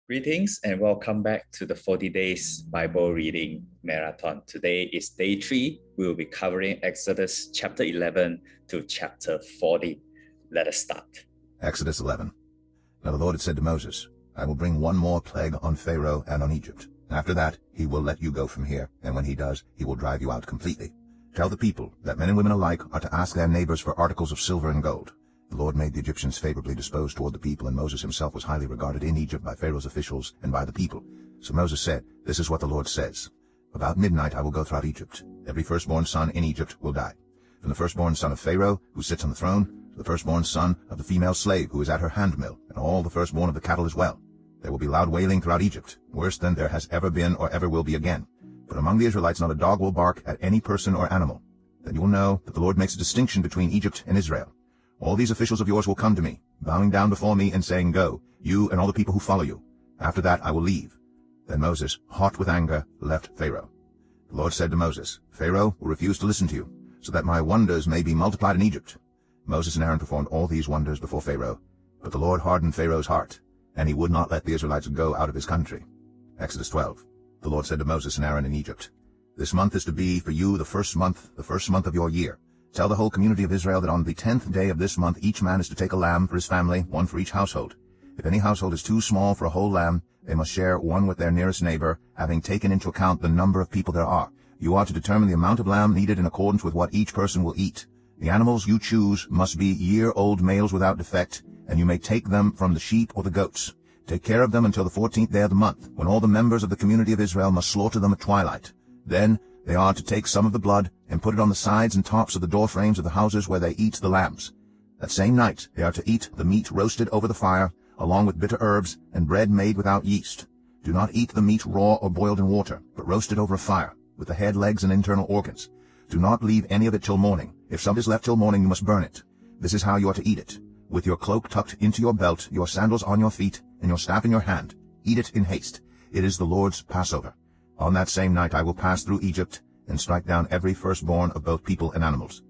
Greetings and welcome back to the 40 Days Bible Reading Marathon. Today is day 3. We will be covering Exodus chapter 11 to chapter 40. Let us start. Exodus 11. Now the Lord had said to Moses, I will bring one more plague on Pharaoh and on Egypt. After that, he will let you go from here, and when he does, he will drive you out completely. Tell the people that men and women alike are to ask their neighbors for articles of silver and gold. The Lord made the Egyptians favorably disposed toward the people, and Moses himself was highly regarded in Egypt by Pharaoh's officials and by the people. So Moses said, This is what the Lord says. About midnight I will go throughout Egypt. Every firstborn son in Egypt will die. From the firstborn son of Pharaoh, who sits on the throne, to the firstborn son of the female slave who is at her handmill, and all the firstborn of the cattle as well. There will be loud wailing throughout Egypt, worse than there has ever been or ever will be again. But among the Israelites not a dog will bark at any person or animal. Then you will know that the Lord makes a distinction between Egypt and Israel. All these officials of yours will come to me, bowing down before me and saying, Go, you and all the people who follow you. After that I will leave. Then Moses, hot with anger, left Pharaoh. The Lord said to Moses, Pharaoh will refuse to listen to you, so that my wonders may be multiplied in Egypt. Moses and Aaron performed all these wonders before Pharaoh, but the Lord hardened Pharaoh's heart, and he would not let the Israelites go out of his country. Exodus 12. The Lord said to Moses and Aaron in Egypt, This month is to be for you the first month of your year. Tell the whole community of Israel that on the 10th day of this month each man is to take a lamb for his family, one for each household. If any household is too small for a whole lamb, they must share one with their nearest neighbor, having taken into account the number of people there are. You are to determine the amount of lamb needed in accordance with what each person will eat. The animals you choose must be year-old males without defect, and you may take them from the sheep or the goats. Take care of them until the 14th day of the month, when all the members of the community of Israel must slaughter them at twilight. Then they are to take some of the blood and put it on the sides and tops of the door frames of the houses where they eat the lambs. That same night they are to eat the meat roasted over the fire, along with bitter herbs and bread made without yeast. Do not eat the meat raw or boiled in water, but roast it over a fire, with the head, legs, and internal organs. Do not leave any of it till morning. If some is left till morning, you must burn it. This is how you are to eat it: with your cloak tucked into your belt, your sandals on your feet, and your staff in your hand. Eat it in haste. It is the Lord's Passover. On that same night I will pass through Egypt, and strike down every firstborn of both people and animals.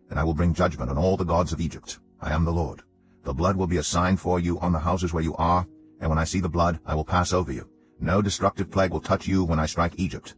And I will bring judgment on all the gods of Egypt. I am the Lord. The blood will be a sign for you on the houses where you are, and when I see the blood, I will pass over you. No destructive plague will touch you when I strike Egypt.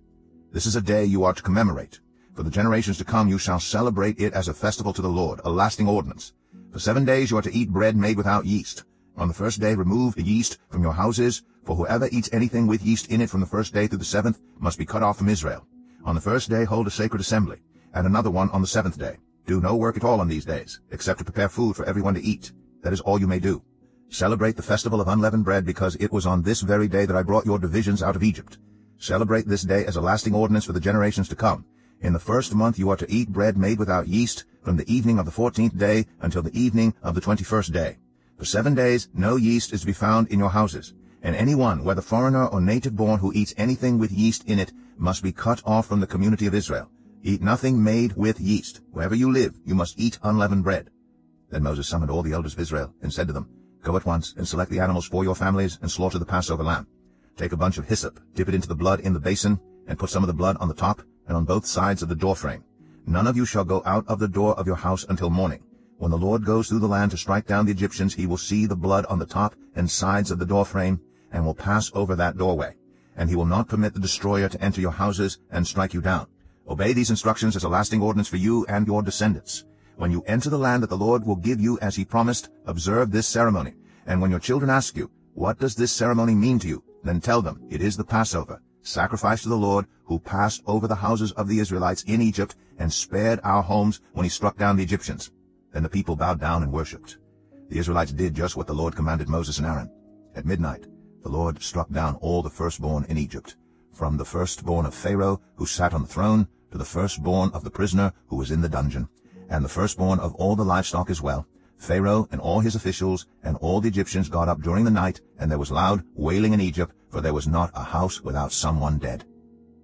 This is a day you are to commemorate. For the generations to come you shall celebrate it as a festival to the Lord, a lasting ordinance. For 7 days you are to eat bread made without yeast. On the first day remove the yeast from your houses, for whoever eats anything with yeast in it from the first day through the 7th must be cut off from Israel. On the first day hold a sacred assembly, and another one on the 7th day. Do no work at all on these days, except to prepare food for everyone to eat. That is all you may do. Celebrate the festival of unleavened bread, because it was on this very day that I brought your divisions out of Egypt. Celebrate this day as a lasting ordinance for the generations to come. In the first month you are to eat bread made without yeast, from the evening of the 14th day until the evening of the 21st day. For 7 days no yeast is to be found in your houses, and anyone, whether foreigner or native-born, who eats anything with yeast in it must be cut off from the community of Israel. Eat nothing made with yeast. Wherever you live, you must eat unleavened bread. Then Moses summoned all the elders of Israel and said to them, Go at once and select the animals for your families and slaughter the Passover lamb. Take a bunch of hyssop, dip it into the blood in the basin, and put some of the blood on the top and on both sides of the doorframe. None of you shall go out of the door of your house until morning. When the Lord goes through the land to strike down the Egyptians, he will see the blood on the top and sides of the doorframe, and will pass over that doorway. And he will not permit the destroyer to enter your houses and strike you down. Obey these instructions as a lasting ordinance for you and your descendants. When you enter the land that the Lord will give you as he promised, observe this ceremony. And when your children ask you, What does this ceremony mean to you? Then tell them, It is the Passover, sacrifice to the Lord, who passed over the houses of the Israelites in Egypt and spared our homes when he struck down the Egyptians. Then the people bowed down and worshipped. The Israelites did just what the Lord commanded Moses and Aaron. At midnight the Lord struck down all the firstborn in Egypt, from the firstborn of Pharaoh, who sat on the throne, to the firstborn of the prisoner who was in the dungeon, and the firstborn of all the livestock as well. Pharaoh and all his officials and all the Egyptians got up during the night, and there was loud wailing in Egypt, for there was not a house without someone dead.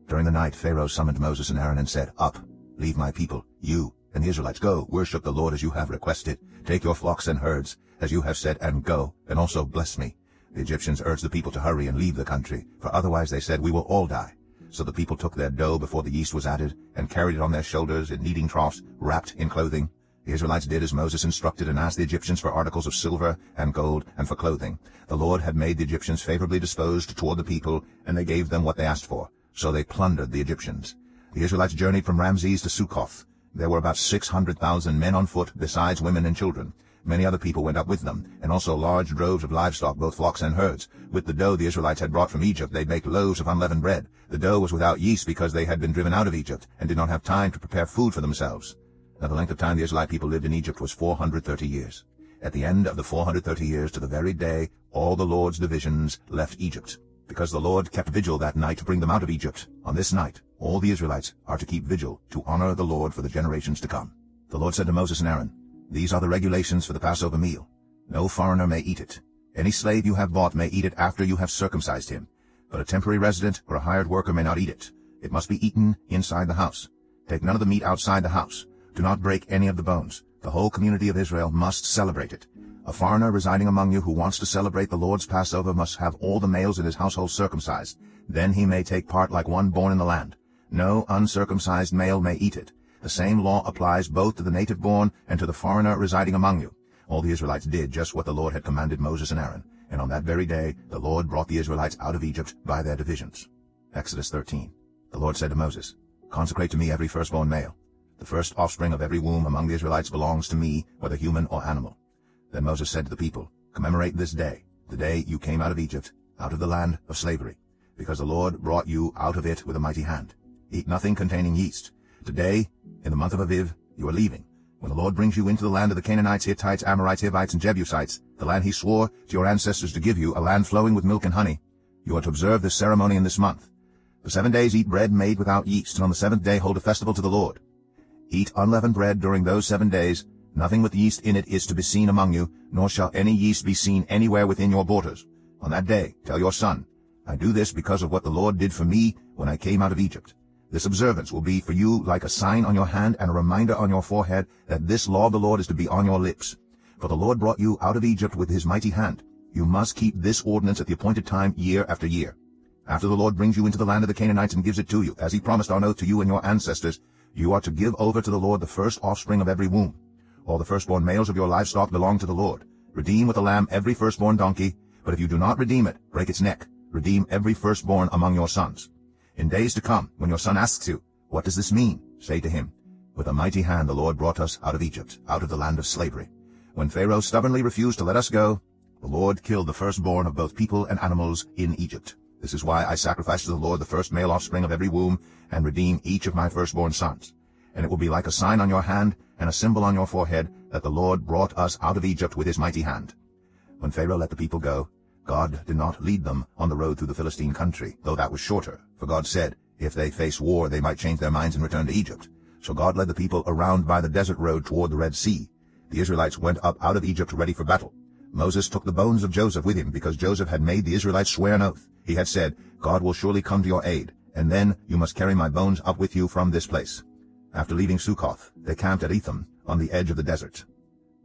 During the night Pharaoh summoned Moses and Aaron and said, Up, leave my people, you and the Israelites. Go, worship the Lord as you have requested. Take your flocks and herds, as you have said, and go, and also bless me. The Egyptians urged the people to hurry and leave the country, for otherwise, they said, we will all die. So the people took their dough before the yeast was added, and carried it on their shoulders in kneading troughs, wrapped in clothing. The Israelites did as Moses instructed and asked the Egyptians for articles of silver and gold and for clothing. The Lord had made the Egyptians favorably disposed toward the people, and they gave them what they asked for. So they plundered the Egyptians. The Israelites journeyed from Ramses to Succoth. There were about 600,000 men on foot, besides women and children. Many other people went up with them, and also large droves of livestock, both flocks and herds. With the dough the Israelites had brought from Egypt, they baked loaves of unleavened bread. The dough was without yeast because they had been driven out of Egypt, and did not have time to prepare food for themselves. Now the length of time the Israelite people lived in Egypt was 430 years. At the end of the 430 years, to the very day, all the Lord's divisions left Egypt. Because the Lord kept vigil that night to bring them out of Egypt, on this night all the Israelites are to keep vigil to honor the Lord for the generations to come. The Lord said to Moses and Aaron, "These are the regulations for the Passover meal. No foreigner may eat it. Any slave you have bought may eat it after you have circumcised him, but a temporary resident or a hired worker may not eat it. It must be eaten inside the house. Take none of the meat outside the house. Do not break any of the bones. The whole community of Israel must celebrate it. A foreigner residing among you who wants to celebrate the Lord's Passover must have all the males in his household circumcised. Then he may take part like one born in the land. No uncircumcised male may eat it. The same law applies both to the native born and to the foreigner residing among you." All the Israelites did just what the Lord had commanded Moses and Aaron, and on that very day the Lord brought the Israelites out of Egypt by their divisions. Exodus 13. The Lord said to Moses, "Consecrate to me every firstborn male. The first offspring of every womb among the Israelites belongs to me, whether human or animal." Then Moses said to the people, "Commemorate this day, the day you came out of Egypt, out of the land of slavery, because the Lord brought you out of it with a mighty hand. Eat nothing containing yeast. Today, in the month of Aviv, you are leaving. When the Lord brings you into the land of the Canaanites, Hittites, Amorites, Hivites, and Jebusites, the land he swore to your ancestors to give you, a land flowing with milk and honey, you are to observe this ceremony in this month. For 7 days eat bread made without yeast, and on the 7th day hold a festival to the Lord. Eat unleavened bread during those 7 days. Nothing with yeast in it is to be seen among you, nor shall any yeast be seen anywhere within your borders. On that day tell your son, I do this because of what the Lord did for me when I came out of Egypt. This observance will be for you like a sign on your hand and a reminder on your forehead that this law of the Lord is to be on your lips. For the Lord brought you out of Egypt with his mighty hand. You must keep this ordinance at the appointed time year after year. After the Lord brings you into the land of the Canaanites and gives it to you, as he promised on oath to you and your ancestors, you are to give over to the Lord the first offspring of every womb. All the firstborn males of your livestock belong to the Lord. Redeem with a lamb every firstborn donkey, but if you do not redeem it, break its neck. Redeem every firstborn among your sons. In days to come, when your son asks you, what does this mean? Say to him, with a mighty hand the Lord brought us out of Egypt, out of the land of slavery. When Pharaoh stubbornly refused to let us go, the Lord killed the firstborn of both people and animals in Egypt. This is why I sacrifice to the Lord the first male offspring of every womb, and redeem each of my firstborn sons. And it will be like a sign on your hand and a symbol on your forehead that the Lord brought us out of Egypt with his mighty hand. When Pharaoh let the people go, God did not lead them on the road through the Philistine country, though that was shorter. For God said, if they face war, they might change their minds and return to Egypt. So God led the people around by the desert road toward the Red Sea. The Israelites went up out of Egypt ready for battle. Moses took the bones of Joseph with him, because Joseph had made the Israelites swear an oath. He had said, God will surely come to your aid, and then you must carry my bones up with you from this place. After leaving Succoth, they camped at Etham, on the edge of the desert.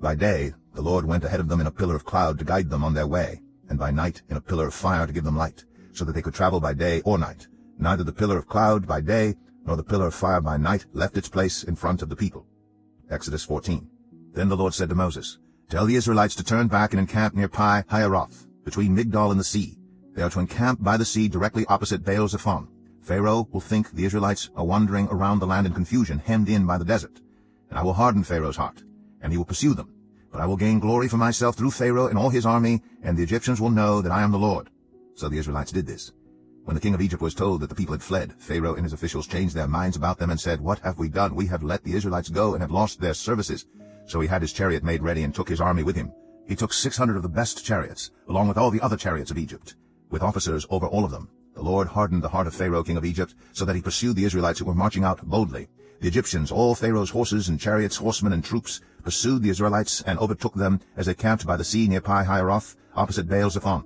By day, the Lord went ahead of them in a pillar of cloud to guide them on their way, and by night in a pillar of fire to give them light, so that they could travel by day or night. Neither the pillar of cloud by day nor the pillar of fire by night left its place in front of the people. Exodus 14. Then the Lord said to Moses, Tell the Israelites to turn back and encamp near Pi-Hahiroth, between Migdol and the sea. They are to encamp by the sea directly opposite Baal-Zephon. Pharaoh will think the Israelites are wandering around the land in confusion, hemmed in by the desert. And I will harden Pharaoh's heart, and he will pursue them. But I will gain glory for myself through Pharaoh and all his army, and the Egyptians will know that I am the Lord. So the Israelites did this. When the king of Egypt was told that the people had fled, Pharaoh and his officials changed their minds about them and said, What have we done? We have let the Israelites go and have lost their services. So he had his chariot made ready and took his army with him. He took 600 of the best chariots, along with all the other chariots of Egypt, with officers over all of them. The Lord hardened the heart of Pharaoh, king of Egypt, so that he pursued the Israelites who were marching out boldly. The Egyptians, all Pharaoh's horses and chariots, horsemen and troops, pursued the Israelites and overtook them as they camped by the sea near Pi-Hahiroth, opposite Baal-Zephon.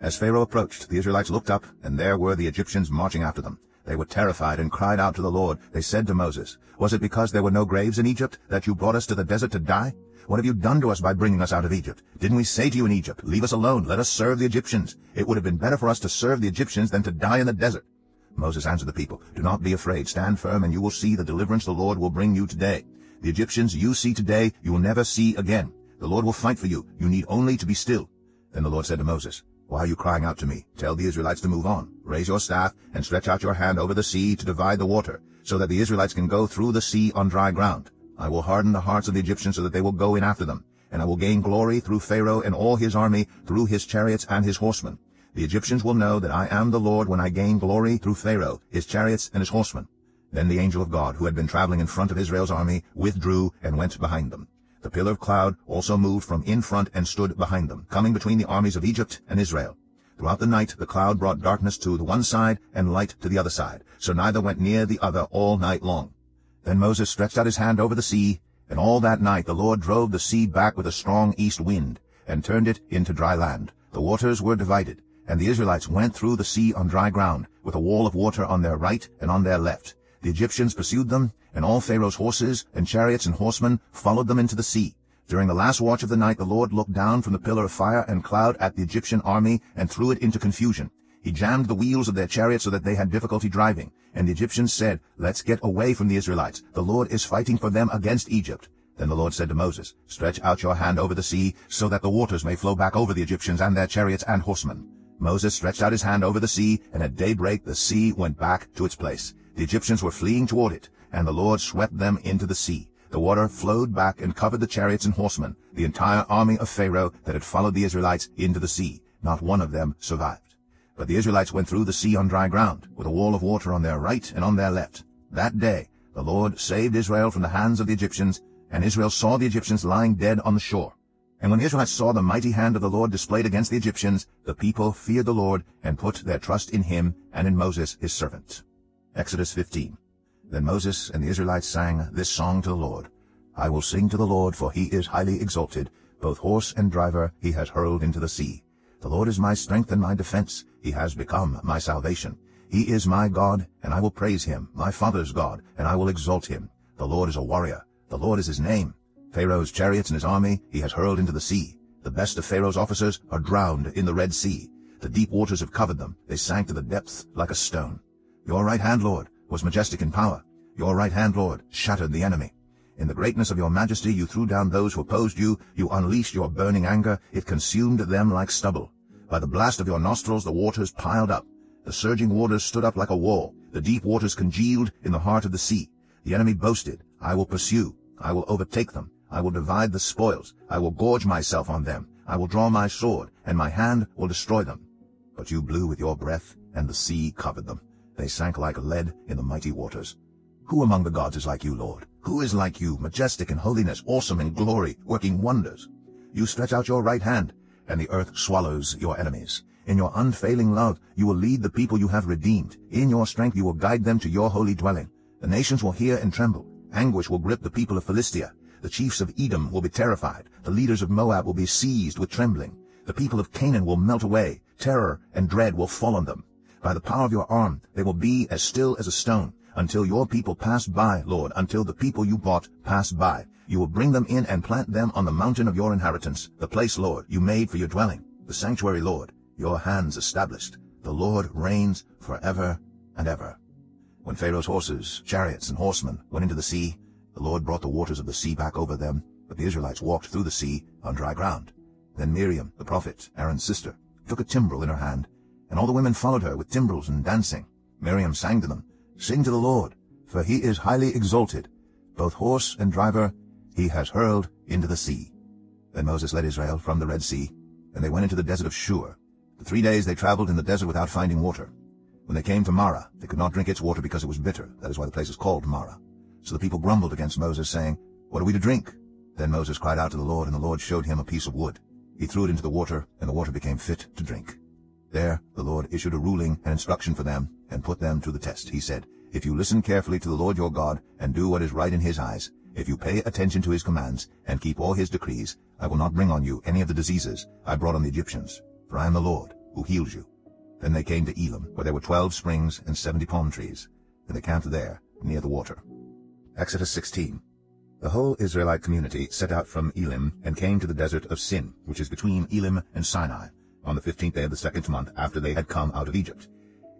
As Pharaoh approached, the Israelites looked up, and there were the Egyptians marching after them. They were terrified and cried out to the Lord. They said to Moses, Was it because there were no graves in Egypt that you brought us to the desert to die? What have you done to us by bringing us out of Egypt? Didn't we say to you in Egypt, Leave us alone, let us serve the Egyptians? It would have been better for us to serve the Egyptians than to die in the desert. Moses answered the people, Do not be afraid, stand firm, and you will see the deliverance the Lord will bring you today. The Egyptians you see today you will never see again. The Lord will fight for you. You need only to be still." Then the Lord said to Moses, "Why are you crying out to me? Tell the Israelites to move on. Raise your staff and stretch out your hand over the sea to divide the water, so that the Israelites can go through the sea on dry ground. I will harden the hearts of the Egyptians so that they will go in after them, and I will gain glory through Pharaoh and all his army, through his chariots and his horsemen. The Egyptians will know that I am the Lord when I gain glory through Pharaoh, his chariots, and his horsemen." Then the angel of God, who had been traveling in front of Israel's army, withdrew and went behind them. The pillar of cloud also moved from in front and stood behind them, coming between the armies of Egypt and Israel. Throughout the night the cloud brought darkness to the one side and light to the other side, so neither went near the other all night long. Then Moses stretched out his hand over the sea, and all that night the Lord drove the sea back with a strong east wind, and turned it into dry land. The waters were divided, and the Israelites went through the sea on dry ground, with a wall of water on their right and on their left. The Egyptians pursued them, and all Pharaoh's horses and chariots and horsemen followed them into the sea. During the last watch of the night the Lord looked down from the pillar of fire and cloud at the Egyptian army and threw it into confusion. He jammed the wheels of their chariots so that they had difficulty driving. And the Egyptians said, "Let's get away from the Israelites. The Lord is fighting for them against Egypt." Then the Lord said to Moses, "Stretch out your hand over the sea, so that the waters may flow back over the Egyptians and their chariots and horsemen." Moses stretched out his hand over the sea, and at daybreak the sea went back to its place. The Egyptians were fleeing toward it, and the Lord swept them into the sea. The water flowed back and covered the chariots and horsemen, the entire army of Pharaoh that had followed the Israelites into the sea. Not one of them survived. But the Israelites went through the sea on dry ground, with a wall of water on their right and on their left. That day the Lord saved Israel from the hands of the Egyptians, and Israel saw the Egyptians lying dead on the shore. And when the Israelites saw the mighty hand of the Lord displayed against the Egyptians, the people feared the Lord and put their trust in him and in Moses his servant. Exodus 15. Then Moses and the Israelites sang this song to the Lord. "I will sing to the Lord, for he is highly exalted. Both horse and driver he has hurled into the sea. The Lord is my strength and my defense. He has become my salvation. He is my God, and I will praise him, my father's God, and I will exalt him. The Lord is a warrior. The Lord is his name. Pharaoh's chariots and his army he has hurled into the sea. The best of Pharaoh's officers are drowned in the Red Sea. The deep waters have covered them. They sank to the depths like a stone. Your right hand, Lord, was majestic in power. Your right hand, Lord, shattered the enemy. In the greatness of your majesty you threw down those who opposed you. You unleashed your burning anger. It consumed them like stubble. By the blast of your nostrils the waters piled up. The surging waters stood up like a wall. The deep waters congealed in the heart of the sea. The enemy boasted, "I will pursue. I will overtake them. I will divide the spoils. I will gorge myself on them. I will draw my sword, and my hand will destroy them." But you blew with your breath, and the sea covered them. They sank like lead in the mighty waters. Who among the gods is like you, Lord? Who is like you, majestic in holiness, awesome in glory, working wonders? You stretch out your right hand, and the earth swallows your enemies. In your unfailing love you will lead the people you have redeemed. In your strength you will guide them to your holy dwelling. The nations will hear and tremble. Anguish will grip the people of Philistia. The chiefs of Edom will be terrified. The leaders of Moab will be seized with trembling. The people of Canaan will melt away. Terror and dread will fall on them. By the power of your arm they will be as still as a stone, until your people pass by, Lord, until the people you bought pass by. You will bring them in and plant them on the mountain of your inheritance, the place, Lord, you made for your dwelling, the sanctuary, Lord, your hands established. The Lord reigns forever and ever. When Pharaoh's horses, chariots, and horsemen went into the sea, the Lord brought the waters of the sea back over them, but the Israelites walked through the sea on dry ground. Then Miriam, the prophet, Aaron's sister, took a timbrel in her hand, and all the women followed her with timbrels and dancing. Miriam sang to them, "Sing to the Lord, for he is highly exalted. Both horse and driver he has hurled into the sea." Then Moses led Israel from the Red Sea, and they went into the desert of Shur. For 3 days they traveled in the desert without finding water. When they came to Marah, they could not drink its water because it was bitter. That is why the place is called Marah. So the people grumbled against Moses, saying, "What are we to drink?" Then Moses cried out to the Lord, and the Lord showed him a piece of wood. He threw it into the water, and the water became fit to drink. There the Lord issued a ruling and instruction for them, and put them to the test. He said, "If you listen carefully to the Lord your God, and do what is right in his eyes, if you pay attention to his commands, and keep all his decrees, I will not bring on you any of the diseases I brought on the Egyptians, for I am the Lord, who heals you." Then they came to Elim, where there were 12 springs and 70 palm trees, and they camped there, near the water. Exodus 16. The whole Israelite community set out from Elim and came to the desert of Sin, which is between Elim and Sinai, on the 15th day of the 2nd month after they had come out of Egypt.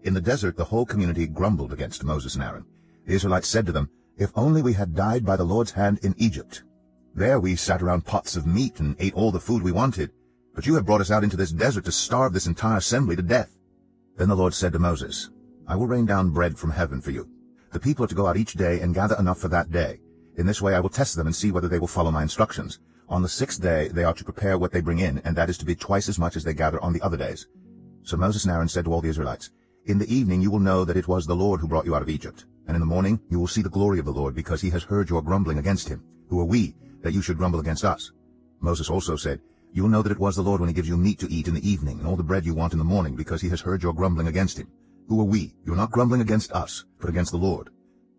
In the desert the whole community grumbled against Moses and Aaron. The Israelites said to them, "If only we had died by the Lord's hand in Egypt. There we sat around pots of meat and ate all the food we wanted. But you have brought us out into this desert to starve this entire assembly to death." Then the Lord said to Moses, "I will rain down bread from heaven for you. The people are to go out each day and gather enough for that day. In this way I will test them and see whether they will follow my instructions. On the 6th day they are to prepare what they bring in, and that is to be twice as much as they gather on the other days." So Moses and Aaron said to all the Israelites, "In the evening you will know that it was the Lord who brought you out of Egypt. And in the morning you will see the glory of the Lord, because he has heard your grumbling against him. Who are we, that you should grumble against us?" Moses also said, "You will know that it was the Lord when he gives you meat to eat in the evening, and all the bread you want in the morning, because he has heard your grumbling against him. Who are we? You are not grumbling against us, but against the Lord."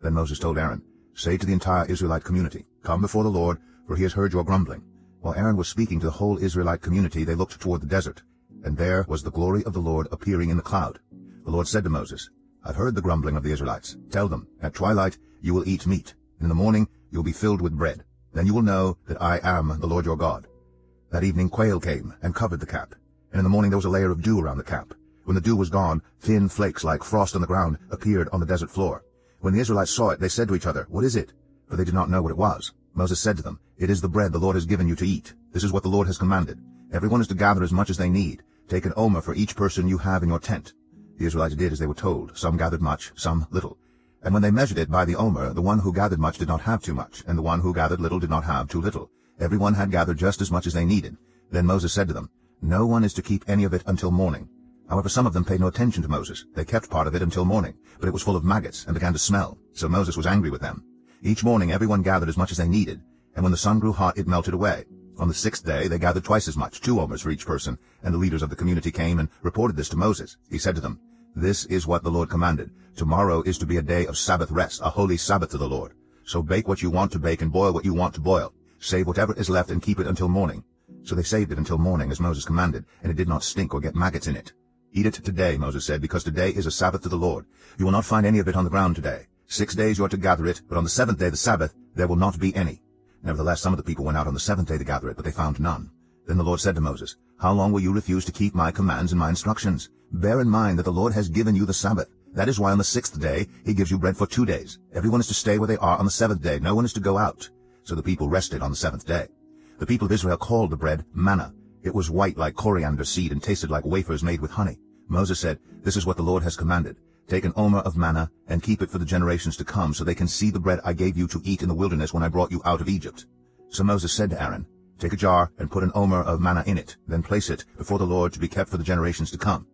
Then Moses told Aaron, "Say to the entire Israelite community, 'Come before the Lord, for he has heard your grumbling.'" While Aaron was speaking to the whole Israelite community, they looked toward the desert, and there was the glory of the Lord appearing in the cloud. The Lord said to Moses, "I've heard the grumbling of the Israelites. Tell them, at twilight you will eat meat, and in the morning you will be filled with bread. Then you will know that I am the Lord your God." That evening quail came and covered the camp, and in the morning there was a layer of dew around the camp. When the dew was gone, thin flakes like frost on the ground appeared on the desert floor. When the Israelites saw it, they said to each other, "What is it?" For they did not know what it was. Moses said to them, "It is the bread the Lord has given you to eat. This is what the Lord has commanded. Everyone is to gather as much as they need. Take an omer for each person you have in your tent." The Israelites did as they were told. Some gathered much, some little. And when they measured it by the omer, the one who gathered much did not have too much, and the one who gathered little did not have too little. Everyone had gathered just as much as they needed. Then Moses said to them, "No one is to keep any of it until morning." However, some of them paid no attention to Moses. They kept part of it until morning, but it was full of maggots and began to smell. So Moses was angry with them. Each morning everyone gathered as much as they needed, and when the sun grew hot it melted away. On the 6th day they gathered twice as much, 2 omers for each person, and the leaders of the community came and reported this to Moses. He said to them, "This is what the Lord commanded. Tomorrow is to be a day of Sabbath rest, a holy Sabbath to the Lord. So bake what you want to bake and boil what you want to boil. Save whatever is left and keep it until morning." So they saved it until morning, as Moses commanded, and it did not stink or get maggots in it. "Eat it today," Moses said, "because today is a Sabbath to the Lord. You will not find any of it on the ground today. 6 days you are to gather it, but on the 7th day, the Sabbath, there will not be any." Nevertheless, some of the people went out on the 7th day to gather it, but they found none. Then the Lord said to Moses, "How long will you refuse to keep my commands and my instructions? Bear in mind that the Lord has given you the Sabbath. That is why on the 6th day he gives you bread for 2 days. Everyone is to stay where they are on the 7th day. No one is to go out." So the people rested on the 7th day. The people of Israel called the bread manna. It was white like coriander seed and tasted like wafers made with honey. Moses said, "This is what the Lord has commanded. Take an omer of manna and keep it for the generations to come, so they can see the bread I gave you to eat in the wilderness when I brought you out of Egypt." So Moses said to Aaron, "Take a jar and put an omer of manna in it, then place it before the Lord to be kept for the generations to come."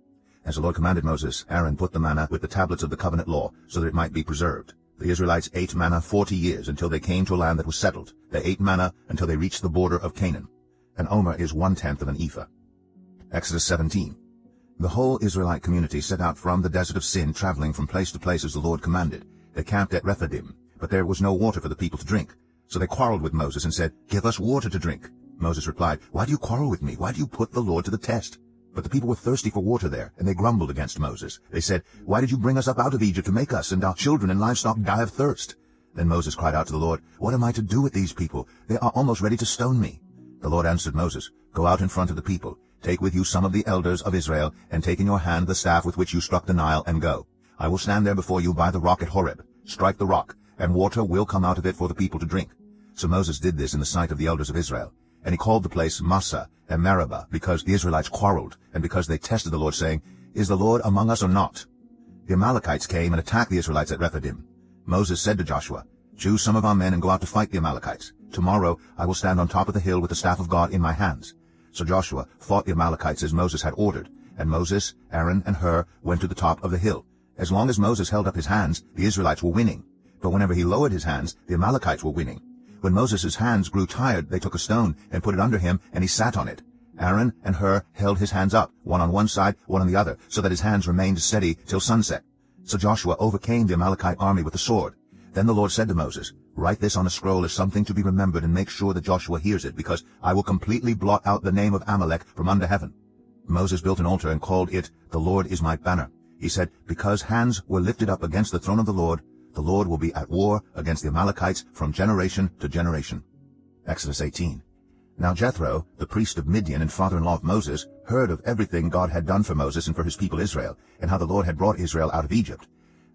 As the Lord commanded Moses, Aaron put the manna with the tablets of the covenant law, so that it might be preserved. The Israelites ate manna 40 years until they came to a land that was settled. They ate manna until they reached the border of Canaan. An omer is 1/10 of an ephah. Exodus 17. The whole Israelite community set out from the desert of Sin, traveling from place to place as the Lord commanded. They camped at Rephidim, but there was no water for the people to drink. So they quarreled with Moses and said, "Give us water to drink." Moses replied, "Why do you quarrel with me? Why do you put the Lord to the test?" But the people were thirsty for water there, and they grumbled against Moses. They said, "Why did you bring us up out of Egypt to make us and our children and livestock die of thirst?" Then Moses cried out to the Lord, "What am I to do with these people? They are almost ready to stone me." The Lord answered Moses, "Go out in front of the people. Take with you some of the elders of Israel, and take in your hand the staff with which you struck the Nile, and go. I will stand there before you by the rock at Horeb. Strike the rock, and water will come out of it for the people to drink." So Moses did this in the sight of the elders of Israel. And he called the place Massah and Meribah, because the Israelites quarreled, and because they tested the Lord, saying, "Is the Lord among us or not?" The Amalekites came and attacked the Israelites at Rephidim. Moses said to Joshua, "Choose some of our men and go out to fight the Amalekites. Tomorrow I will stand on top of the hill with the staff of God in my hands." So Joshua fought the Amalekites as Moses had ordered, and Moses, Aaron, and Hur went to the top of the hill. As long as Moses held up his hands, the Israelites were winning. But whenever he lowered his hands, the Amalekites were winning. When Moses' hands grew tired, they took a stone and put it under him, and he sat on it. Aaron and Hur held his hands up, one on one side, one on the other, so that his hands remained steady till sunset. So Joshua overcame the Amalekite army with the sword. Then the Lord said to Moses, "Write this on a scroll as something to be remembered, and make sure that Joshua hears it, because I will completely blot out the name of Amalek from under heaven." Moses built an altar and called it, "The Lord is my banner." He said, "Because hands were lifted up against the throne of the Lord will be at war against the Amalekites from generation to generation." Exodus 18. Now Jethro, the priest of Midian and father-in-law of Moses, heard of everything God had done for Moses and for his people Israel, and how the Lord had brought Israel out of Egypt.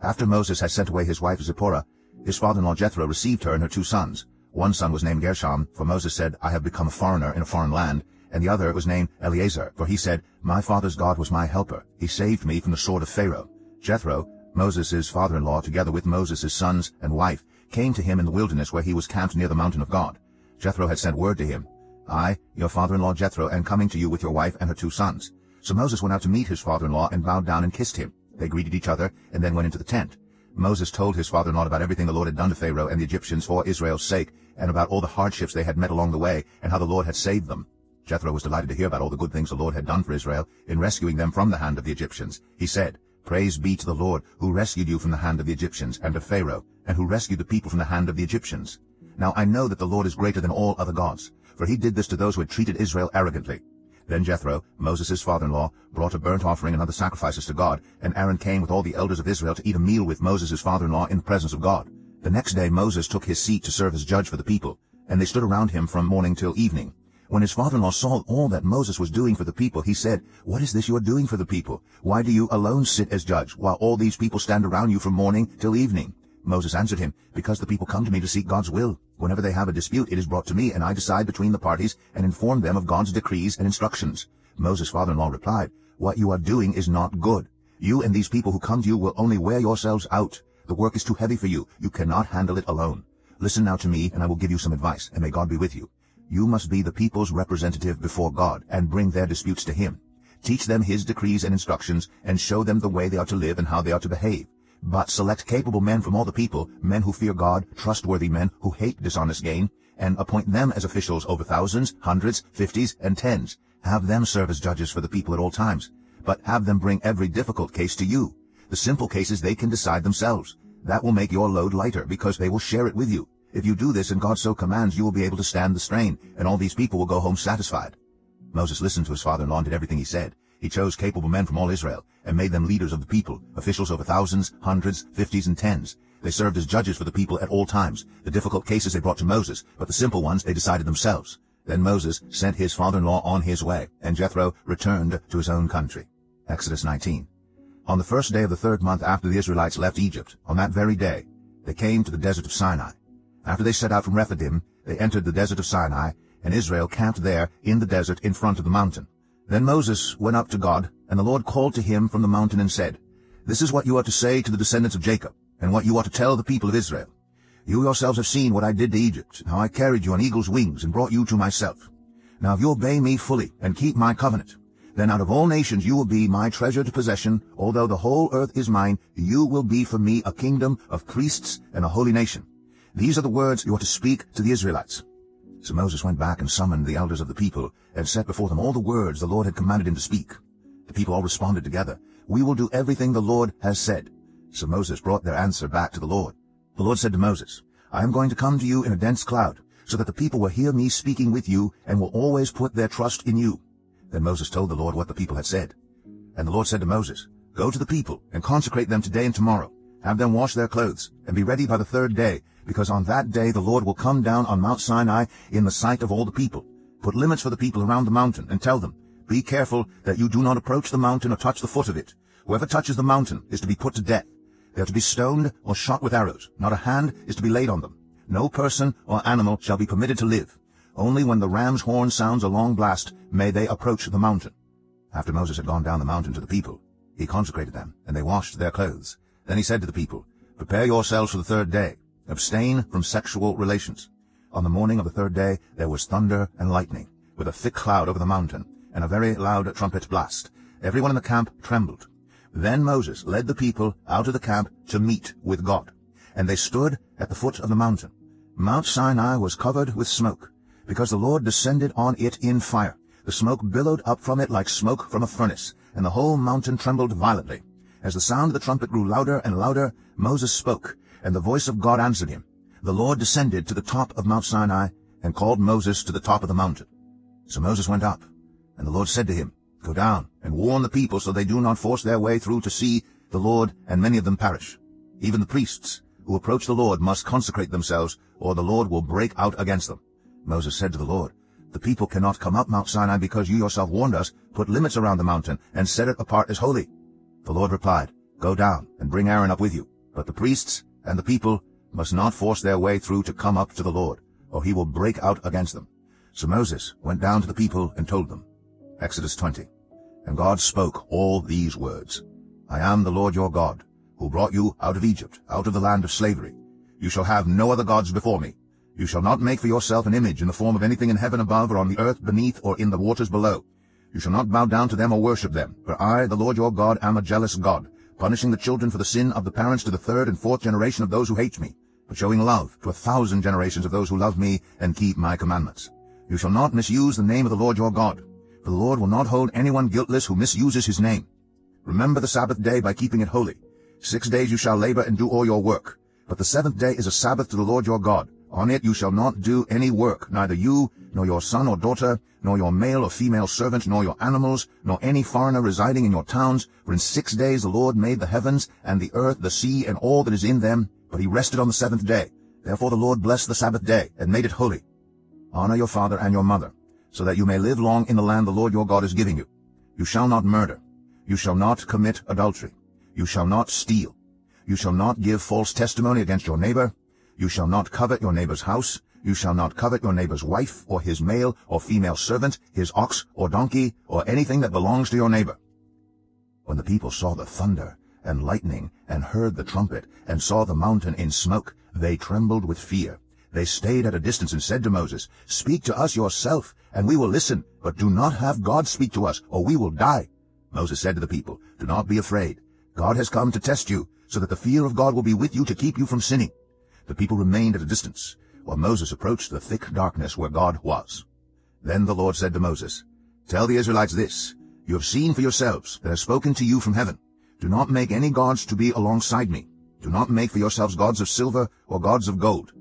After Moses had sent away his wife Zipporah, His father-in-law Jethro received her and her 2 sons. One son was named Gershom, for Moses said, I have become a foreigner in a foreign land. And the other was named Eleazar, for he said, My father's God was my helper. He saved me from the sword of Pharaoh. Jethro, Moses' father-in-law, together with Moses' sons and wife, came to him in the wilderness where he was camped near the mountain of God. Jethro had sent word to him, I, your father-in-law Jethro, am coming to you with your wife and her 2 sons. So Moses went out to meet his father-in-law and bowed down and kissed him. They greeted each other and then went into the tent. Moses told his father-in-law about everything the Lord had done to Pharaoh and the Egyptians for Israel's sake, and about all the hardships they had met along the way, and how the Lord had saved them. Jethro was delighted to hear about all the good things the Lord had done for Israel in rescuing them from the hand of the Egyptians. He said, Praise be to the Lord, who rescued you from the hand of the Egyptians and of Pharaoh, and who rescued the people from the hand of the Egyptians. Now I know that the Lord is greater than all other gods, for he did this to those who had treated Israel arrogantly. Then Jethro, Moses' father-in-law, brought a burnt offering and other sacrifices to God, and Aaron came with all the elders of Israel to eat a meal with Moses' father-in-law in the presence of God. The next day Moses took his seat to serve as judge for the people, and they stood around him from morning till evening. When his father-in-law saw all that Moses was doing for the people, he said, What is this you are doing for the people? Why do you alone sit as judge, while all these people stand around you from morning till evening? Moses answered him, Because the people come to me to seek God's will. Whenever they have a dispute, it is brought to me, and I decide between the parties and inform them of God's decrees and instructions. Moses' father-in-law replied, What you are doing is not good. You and these people who come to you will only wear yourselves out. The work is too heavy for you. You cannot handle it alone. Listen now to me, and I will give you some advice, and may God be with you. You must be the people's representative before God, and bring their disputes to him. Teach them his decrees and instructions, and show them the way they are to live and how they are to behave. But select capable men from all the people, men who fear God, trustworthy men who hate dishonest gain, and appoint them as officials over thousands, hundreds, fifties, and tens. Have them serve as judges for the people at all times. But have them bring every difficult case to you. The simple cases they can decide themselves. That will make your load lighter, because they will share it with you. If you do this and God so commands, you will be able to stand the strain, and all these people will go home satisfied. Moses listened to his father-in-law and did everything he said. He chose capable men from all Israel, and made them leaders of the people, officials over thousands, hundreds, fifties, and tens. They served as judges for the people at all times. The difficult cases they brought to Moses, but the simple ones they decided themselves. Then Moses sent his father-in-law on his way, and Jethro returned to his own country. Exodus 19. On the first day of the 3rd month after the Israelites left Egypt, on that very day, they came to the desert of Sinai. After they set out from Rephidim, they entered the desert of Sinai, and Israel camped there in the desert in front of the mountain. Then Moses went up to God, and the Lord called to him from the mountain and said, This is what you are to say to the descendants of Jacob, and what you are to tell the people of Israel. You yourselves have seen what I did to Egypt, and how I carried you on eagle's wings and brought you to myself. Now if you obey me fully and keep my covenant, then out of all nations you will be my treasured possession. Although the whole earth is mine, you will be for me a kingdom of priests and a holy nation. These are the words you are to speak to the Israelites. So Moses went back and summoned the elders of the people, and set before them all the words the Lord had commanded him to speak. The people all responded together, We will do everything the Lord has said. So Moses brought their answer back to the Lord. The Lord said to Moses, I am going to come to you in a dense cloud, so that the people will hear me speaking with you, and will always put their trust in you. Then Moses told the Lord what the people had said. And the Lord said to Moses, Go to the people, and consecrate them today and tomorrow. Have them wash their clothes, and be ready by the 3rd day, because on that day the Lord will come down on Mount Sinai in the sight of all the people. Put limits for the people around the mountain, and tell them, Be careful that you do not approach the mountain or touch the foot of it. Whoever touches the mountain is to be put to death. They are to be stoned or shot with arrows. Not a hand is to be laid on them. No person or animal shall be permitted to live. Only when the ram's horn sounds a long blast may they approach the mountain. After Moses had gone down the mountain to the people, he consecrated them, and they washed their clothes. Then he said to the people, Prepare yourselves for the 3rd day. Abstain from sexual relations. On the morning of the 3rd day there was thunder and lightning, with a thick cloud over the mountain, and a very loud trumpet blast. Everyone in the camp trembled. Then Moses led the people out of the camp to meet with God. And they stood at the foot of the mountain. Mount Sinai was covered with smoke, because the Lord descended on it in fire. The smoke billowed up from it like smoke from a furnace, and the whole mountain trembled violently. As the sound of the trumpet grew louder and louder, Moses spoke, and the voice of God answered him. The Lord descended to the top of Mount Sinai, and called Moses to the top of the mountain. So Moses went up, and the Lord said to him, Go down, and warn the people, so they do not force their way through to see the Lord, and many of them perish. Even the priests who approach the Lord must consecrate themselves, or the Lord will break out against them. Moses said to the Lord, The people cannot come up Mount Sinai, because you yourself warned us. Put limits around the mountain, and set it apart as holy. The Lord replied, Go down, and bring Aaron up with you. But the priests and the people must not force their way through to come up to the Lord, or he will break out against them. So Moses went down to the people and told them. Exodus 20. And God spoke all these words. I am the Lord your God, who brought you out of Egypt, out of the land of slavery. You shall have no other gods before me. You shall not make for yourself an image in the form of anything in heaven above, or on the earth beneath, or in the waters below. You shall not bow down to them or worship them, for I, the Lord your God, am a jealous God, punishing the children for the sin of the parents to the 3rd and 4th generation of those who hate me, but showing love to 1,000 generations of those who love me and keep my commandments. You shall not misuse the name of the Lord your God, for the Lord will not hold anyone guiltless who misuses his name. Remember the Sabbath day by keeping it holy. 6 days you shall labor and do all your work, but the 7th day is a Sabbath to the Lord your God. On it you shall not do any work, neither you, nor your son or daughter, nor your male or female servant, nor your animals, nor any foreigner residing in your towns. For in 6 days the Lord made the heavens, and the earth, the sea, and all that is in them, but he rested on the 7th day. Therefore the Lord blessed the Sabbath day, and made it holy. Honor your father and your mother, so that you may live long in the land the Lord your God is giving you. You shall not murder. You shall not commit adultery. You shall not steal. You shall not give false testimony against your neighbor. You shall not covet your neighbor's house. You shall not covet your neighbor's wife, or his male or female servant, his ox or donkey, or anything that belongs to your neighbor. When the people saw the thunder and lightning, and heard the trumpet, and saw the mountain in smoke, they trembled with fear. They stayed at a distance and said to Moses, Speak to us yourself, and we will listen, but do not have God speak to us, or we will die. Moses said to the people, Do not be afraid. God has come to test you, so that the fear of God will be with you to keep you from sinning. The people remained at a distance, while Moses approached the thick darkness where God was. Then the Lord said to Moses, Tell the Israelites this, You have seen for yourselves that I have spoken to you from heaven. Do not make any gods to be alongside me. Do not make for yourselves gods of silver or gods of gold.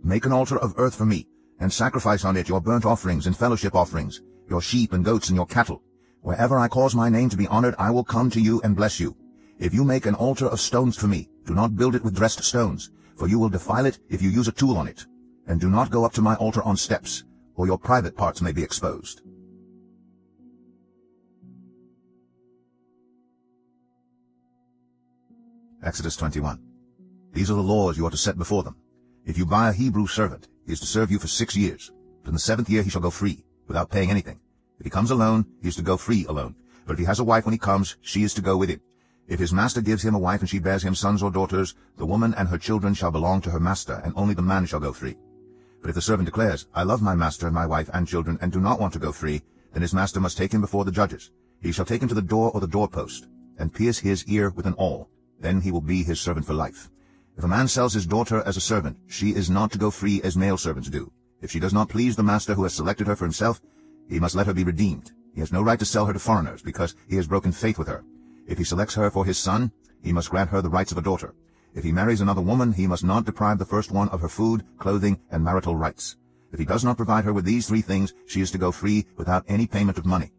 Make an altar of earth for me, and sacrifice on it your burnt offerings and fellowship offerings, your sheep and goats and your cattle. Wherever I cause my name to be honored, I will come to you and bless you. If you make an altar of stones for me, do not build it with dressed stones, for you will defile it if you use a tool on it. And do not go up to my altar on steps, or your private parts may be exposed. Exodus 21. These are the laws you are to set before them. If you buy a Hebrew servant, he is to serve you for 6 years. But in the 7th year he shall go free, without paying anything. If he comes alone, he is to go free alone. But if he has a wife when he comes, she is to go with him. If his master gives him a wife and she bears him sons or daughters, the woman and her children shall belong to her master, and only the man shall go free. But if the servant declares, I love my master and my wife and children, and do not want to go free, then his master must take him before the judges. He shall take him to the door or the doorpost, and pierce his ear with an awl. Then he will be his servant for life. If a man sells his daughter as a servant, she is not to go free as male servants do. If she does not please the master who has selected her for himself, he must let her be redeemed. He has no right to sell her to foreigners, because he has broken faith with her. If he selects her for his son, he must grant her the rights of a daughter. If he marries another woman, he must not deprive the first one of her food, clothing, and marital rights. If he does not provide her with these 3 things, she is to go free without any payment of money.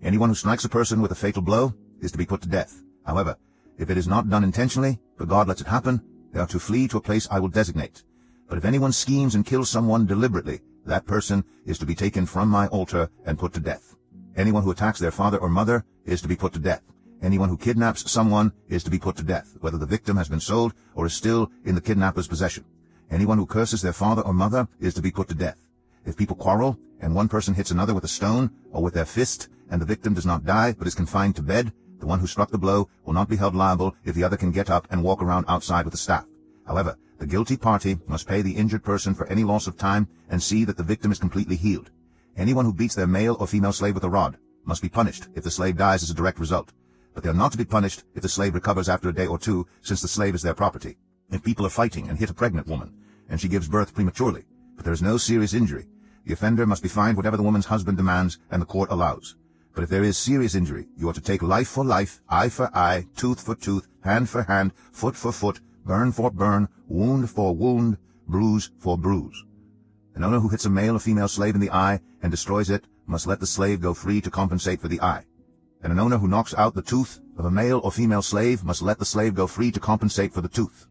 Anyone who strikes a person with a fatal blow is to be put to death. However, if it is not done intentionally, but God lets it happen, they are to flee to a place I will designate. But if anyone schemes and kills someone deliberately, that person is to be taken from my altar and put to death. Anyone who attacks their father or mother is to be put to death. Anyone who kidnaps someone is to be put to death, whether the victim has been sold or is still in the kidnapper's possession. Anyone who curses their father or mother is to be put to death. If people quarrel, and one person hits another with a stone or with their fist, and the victim does not die but is confined to bed, the one who struck the blow will not be held liable if the other can get up and walk around outside with a staff. However, the guilty party must pay the injured person for any loss of time and see that the victim is completely healed. Anyone who beats their male or female slave with a rod must be punished if the slave dies as a direct result. But they are not to be punished if the slave recovers after a day or 2, since the slave is their property. If people are fighting and hit a pregnant woman, and she gives birth prematurely, but there is no serious injury, the offender must be fined whatever the woman's husband demands and the court allows. But if there is serious injury, you are to take life for life, eye for eye, tooth for tooth, hand for hand, foot for foot, burn for burn, wound for wound, bruise for bruise. An owner who hits a male or female slave in the eye and destroys it must let the slave go free to compensate for the eye. And an owner who knocks out the tooth of a male or female slave must let the slave go free to compensate for the tooth.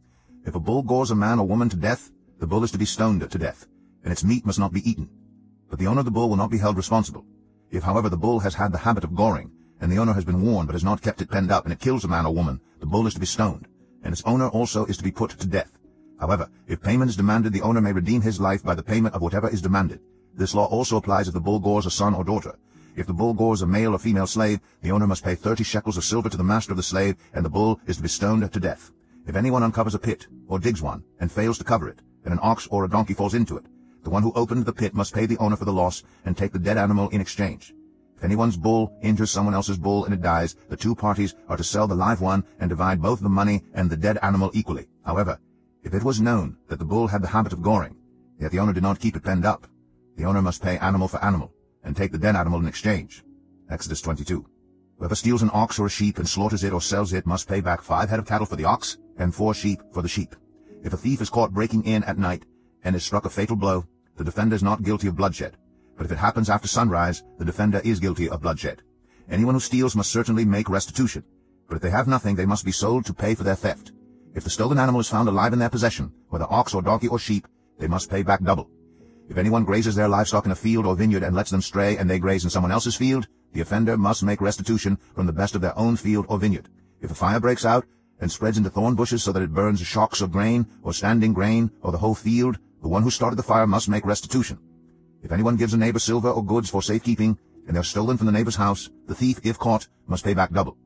If a bull gores a man or woman to death, the bull is to be stoned to death, and its meat must not be eaten. But the owner of the bull will not be held responsible. If, however, the bull has had the habit of goring, and the owner has been warned but has not kept it penned up, and it kills a man or woman, the bull is to be stoned, and its owner also is to be put to death. However, if payment is demanded, the owner may redeem his life by the payment of whatever is demanded. This law also applies if the bull gores a son or daughter. If the bull gores a male or female slave, the owner must pay 30 shekels of silver to the master of the slave, and the bull is to be stoned to death. If anyone uncovers a pit, or digs one, and fails to cover it, and an ox or a donkey falls into it, the one who opened the pit must pay the owner for the loss and take the dead animal in exchange. If anyone's bull injures someone else's bull and it dies, the two parties are to sell the live one and divide both the money and the dead animal equally. However, if it was known that the bull had the habit of goring, yet the owner did not keep it penned up, the owner must pay animal for animal, and take the dead animal in exchange. Exodus 22. Whoever steals an ox or a sheep and slaughters it or sells it must pay back 5 head of cattle for the ox and 4 sheep for the sheep. If a thief is caught breaking in at night and is struck a fatal blow, the defender is not guilty of bloodshed. But if it happens after sunrise, the defender is guilty of bloodshed. Anyone who steals must certainly make restitution, but if they have nothing, they must be sold to pay for their theft. If the stolen animal is found alive in their possession, whether ox or donkey or sheep, they must pay back double. If anyone grazes their livestock in a field or vineyard and lets them stray and they graze in someone else's field, the offender must make restitution from the best of their own field or vineyard. If a fire breaks out and spreads into thorn bushes so that it burns shocks of grain or standing grain or the whole field, the one who started the fire must make restitution. If anyone gives a neighbor silver or goods for safekeeping, and they are stolen from the neighbor's house, the thief, if caught, must pay back double.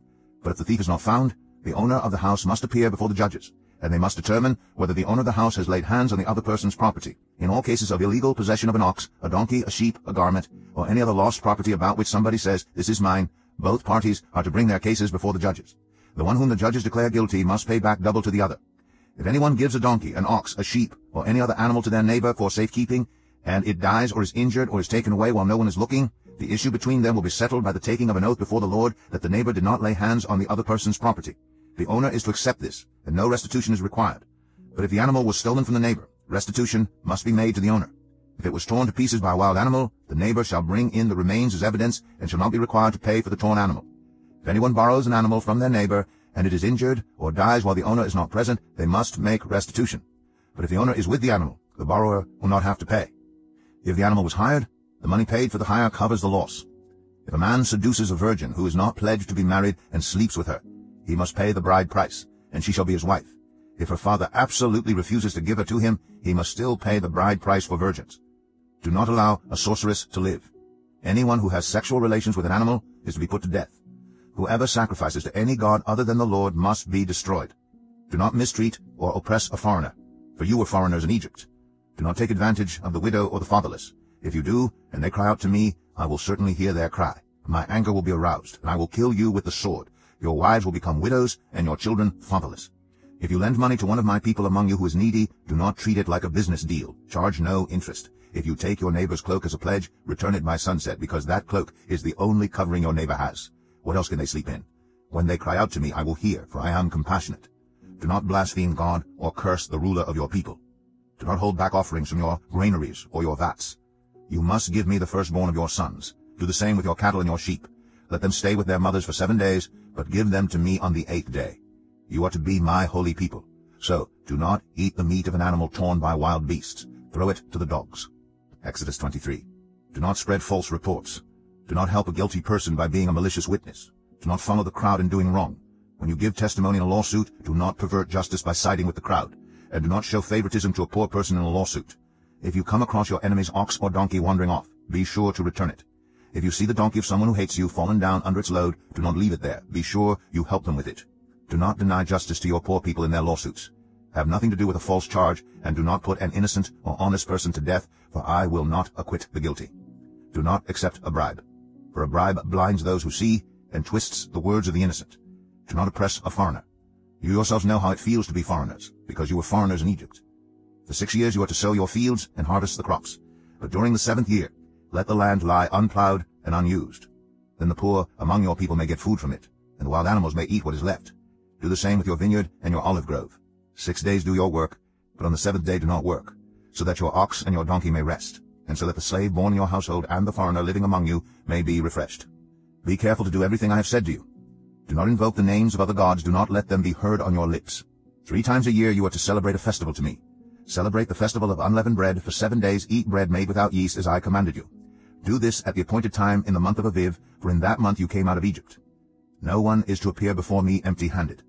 But if the thief is not found, the owner of the house must appear before the judges, and they must determine whether the owner of the house has laid hands on the other person's property. In all cases of illegal possession of an ox, a donkey, a sheep, a garment, or any other lost property about which somebody says, "This is mine," both parties are to bring their cases before the judges. The one whom the judges declare guilty must pay back double to the other. If anyone gives a donkey, an ox, a sheep, or any other animal to their neighbor for safekeeping, and it dies or is injured or is taken away while no one is looking, the issue between them will be settled by the taking of an oath before the Lord that the neighbor did not lay hands on the other person's property. The owner is to accept this, and no restitution is required. But if the animal was stolen from the neighbor, restitution must be made to the owner. If it was torn to pieces by a wild animal, the neighbor shall bring in the remains as evidence and shall not be required to pay for the torn animal. If anyone borrows an animal from their neighbor, and it is injured or dies while the owner is not present, they must make restitution. But if the owner is with the animal, the borrower will not have to pay. If the animal was hired, the money paid for the hire covers the loss. If a man seduces a virgin who is not pledged to be married and sleeps with her, he must pay the bride price, and she shall be his wife. If her father absolutely refuses to give her to him, he must still pay the bride price for virgins. Do not allow a sorceress to live. Anyone who has sexual relations with an animal is to be put to death. Whoever sacrifices to any god other than the Lord must be destroyed. Do not mistreat or oppress a foreigner, for you were foreigners in Egypt. Do not take advantage of the widow or the fatherless. If you do, and they cry out to me, I will certainly hear their cry. My anger will be aroused, and I will kill you with the sword. Your wives will become widows, and your children fatherless. If you lend money to one of my people among you who is needy, do not treat it like a business deal. Charge no interest. If you take your neighbor's cloak as a pledge, return it by sunset, because that cloak is the only covering your neighbor has. What else can they sleep in? When they cry out to me, I will hear, for I am compassionate. Do not blaspheme God or curse the ruler of your people. Do not hold back offerings from your granaries or your vats. You must give me the firstborn of your sons. Do the same with your cattle and your sheep. Let them stay with their mothers for 7 days, but give them to me on the 8th day. You are to be my holy people. So do not eat the meat of an animal torn by wild beasts. Throw it to the dogs. Exodus 23. Do not spread false reports. Do not help a guilty person by being a malicious witness. Do not follow the crowd in doing wrong. When you give testimony in a lawsuit, do not pervert justice by siding with the crowd. And do not show favoritism to a poor person in a lawsuit. If you come across your enemy's ox or donkey wandering off, be sure to return it. If you see the donkey of someone who hates you fallen down under its load, do not leave it there. Be sure you help them with it. Do not deny justice to your poor people in their lawsuits. Have nothing to do with a false charge, and do not put an innocent or honest person to death, for I will not acquit the guilty. Do not accept a bribe, for a bribe blinds those who see and twists the words of the innocent. Do not oppress a foreigner. You yourselves know how it feels to be foreigners, because you were foreigners in Egypt. For 6 years you are to sow your fields and harvest the crops. But during the 7th year, let the land lie unplowed and unused. Then the poor among your people may get food from it, and the wild animals may eat what is left. Do the same with your vineyard and your olive grove. 6 days do your work, but on the 7th day do not work, so that your ox and your donkey may rest, and so that the slave born in your household and the foreigner living among you may be refreshed. Be careful to do everything I have said to you. Do not invoke the names of other gods. Do not let them be heard on your lips. 3 times a year you are to celebrate a festival to me. Celebrate the festival of unleavened bread. For 7 days eat bread made without yeast, as I commanded you. Do this at the appointed time in the month of Aviv, for in that month you came out of Egypt. No one is to appear before me empty-handed.